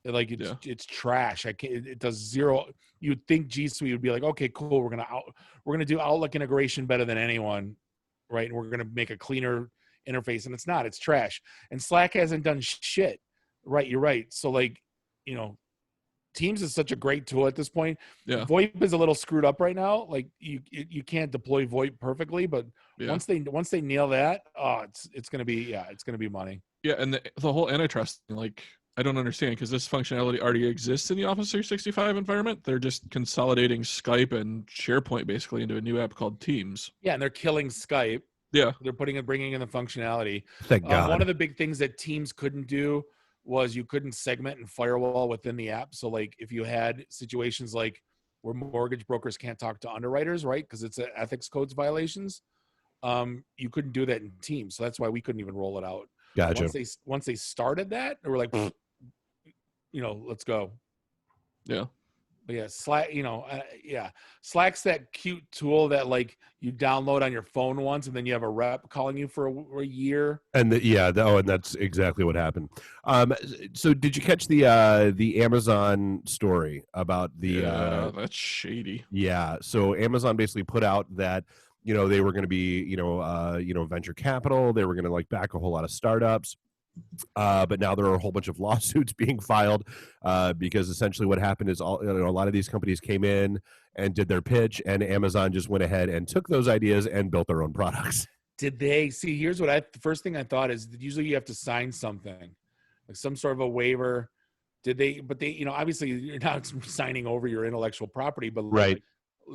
like it's trash. It does zero. You'd think G Suite would be like, okay, cool, we're gonna do Outlook integration better than anyone, right? And we're gonna make a cleaner interface, and it's not. It's trash. And Slack hasn't done shit. Right, you're right. So Teams is such a great tool at this point. Yeah. VoIP is a little screwed up right now. Like you can't deploy VoIP perfectly, but once they nail that, it's gonna be money. Yeah, and the whole antitrust thing, like, I don't understand, because this functionality already exists in the Office 365 environment. They're just consolidating Skype and SharePoint basically into a new app called Teams. Yeah, and they're killing Skype. Yeah, they're bringing in the functionality. Thank God. One of the big things that Teams couldn't do was you couldn't segment and firewall within the app. So like if you had situations like where mortgage brokers can't talk to underwriters, right? Because it's ethics codes violations. You couldn't do that in Teams. So that's why we couldn't even roll it out. Gotcha. Once they started that, they were like, let's go. Yeah. But yeah, Slack, Slack's that cute tool that like you download on your phone once, and then you have a rep calling you for a year. And and that's exactly what happened. So did you catch the Amazon story about the? That's shady. Yeah. So Amazon basically put out that they were going to be venture capital. They were going to like back a whole lot of startups. But now there are a whole bunch of lawsuits being filed because essentially what happened is a lot of these companies came in and did their pitch, and Amazon just went ahead and took those ideas and built their own products. Did they see? Here's what the first thing I thought is that usually you have to sign something, like some sort of a waiver. Did they? But they, obviously you're not signing over your intellectual property, but right.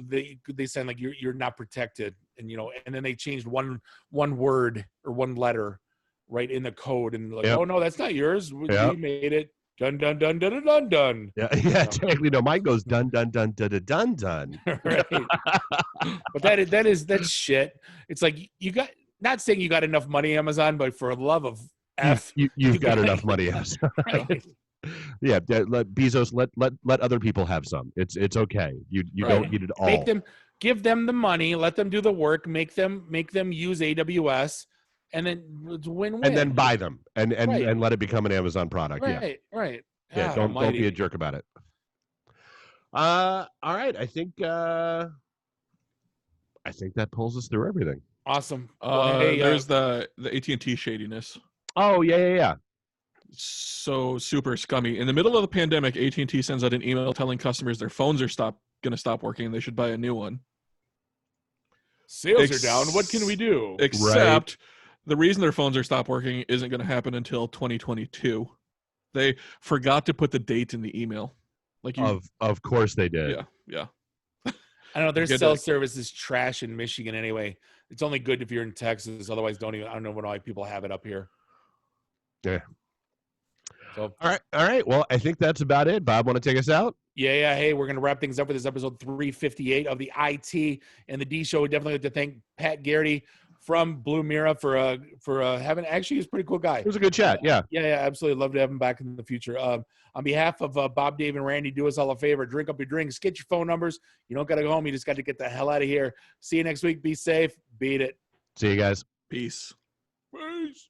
They sign like you're not protected, and and then they changed one word or one letter. Right in the code, and like, oh no, that's not yours. We made it. Dun dun dun dun dun dun dun. Yeah. Technically, no, mine goes dun dun dun dun dun dun dun. Right. But that's shit. It's like you got, not saying you got enough money, Amazon, but for the love of F, you've got enough money. Right. Yeah, let Bezos let other people have some. It's okay. You don't need it all. Give them the money. Let them do the work. Make them use AWS. And then win-win. And then buy them and let it become an Amazon product. Right, yeah. Right. Yeah, don't be a jerk about it. All right. I think that pulls us through everything. Awesome. There's the AT&T shadiness. Oh, yeah. So super scummy. In the middle of the pandemic, AT&T sends out an email telling customers their phones are going to stop working and they should buy a new one. Sales are down. What can we do? Except the reason their phones are stopped working isn't going to happen until 2022. They forgot to put the date in the email. Of course they did. Yeah. I don't know. Their cell service is trash in Michigan anyway. It's only good if you're in Texas. Otherwise, I don't know why people have it up here. Yeah. So, all right. Well, I think that's about it. Bob, want to take us out? Yeah. Hey, we're going to wrap things up with this episode 358 of the IT and the D Show. We definitely like to thank Pat Garrity from Blue Mira for having, actually he's a pretty cool guy. It was a good chat. Yeah, absolutely. Love to have him back in the future. On behalf of Bob, Dave, and Randy, do us all a favor. Drink up your drinks. Get your phone numbers. You don't got to go home. You just got to get the hell out of here. See you next week. Be safe. Beat it. See you guys. Peace. Peace.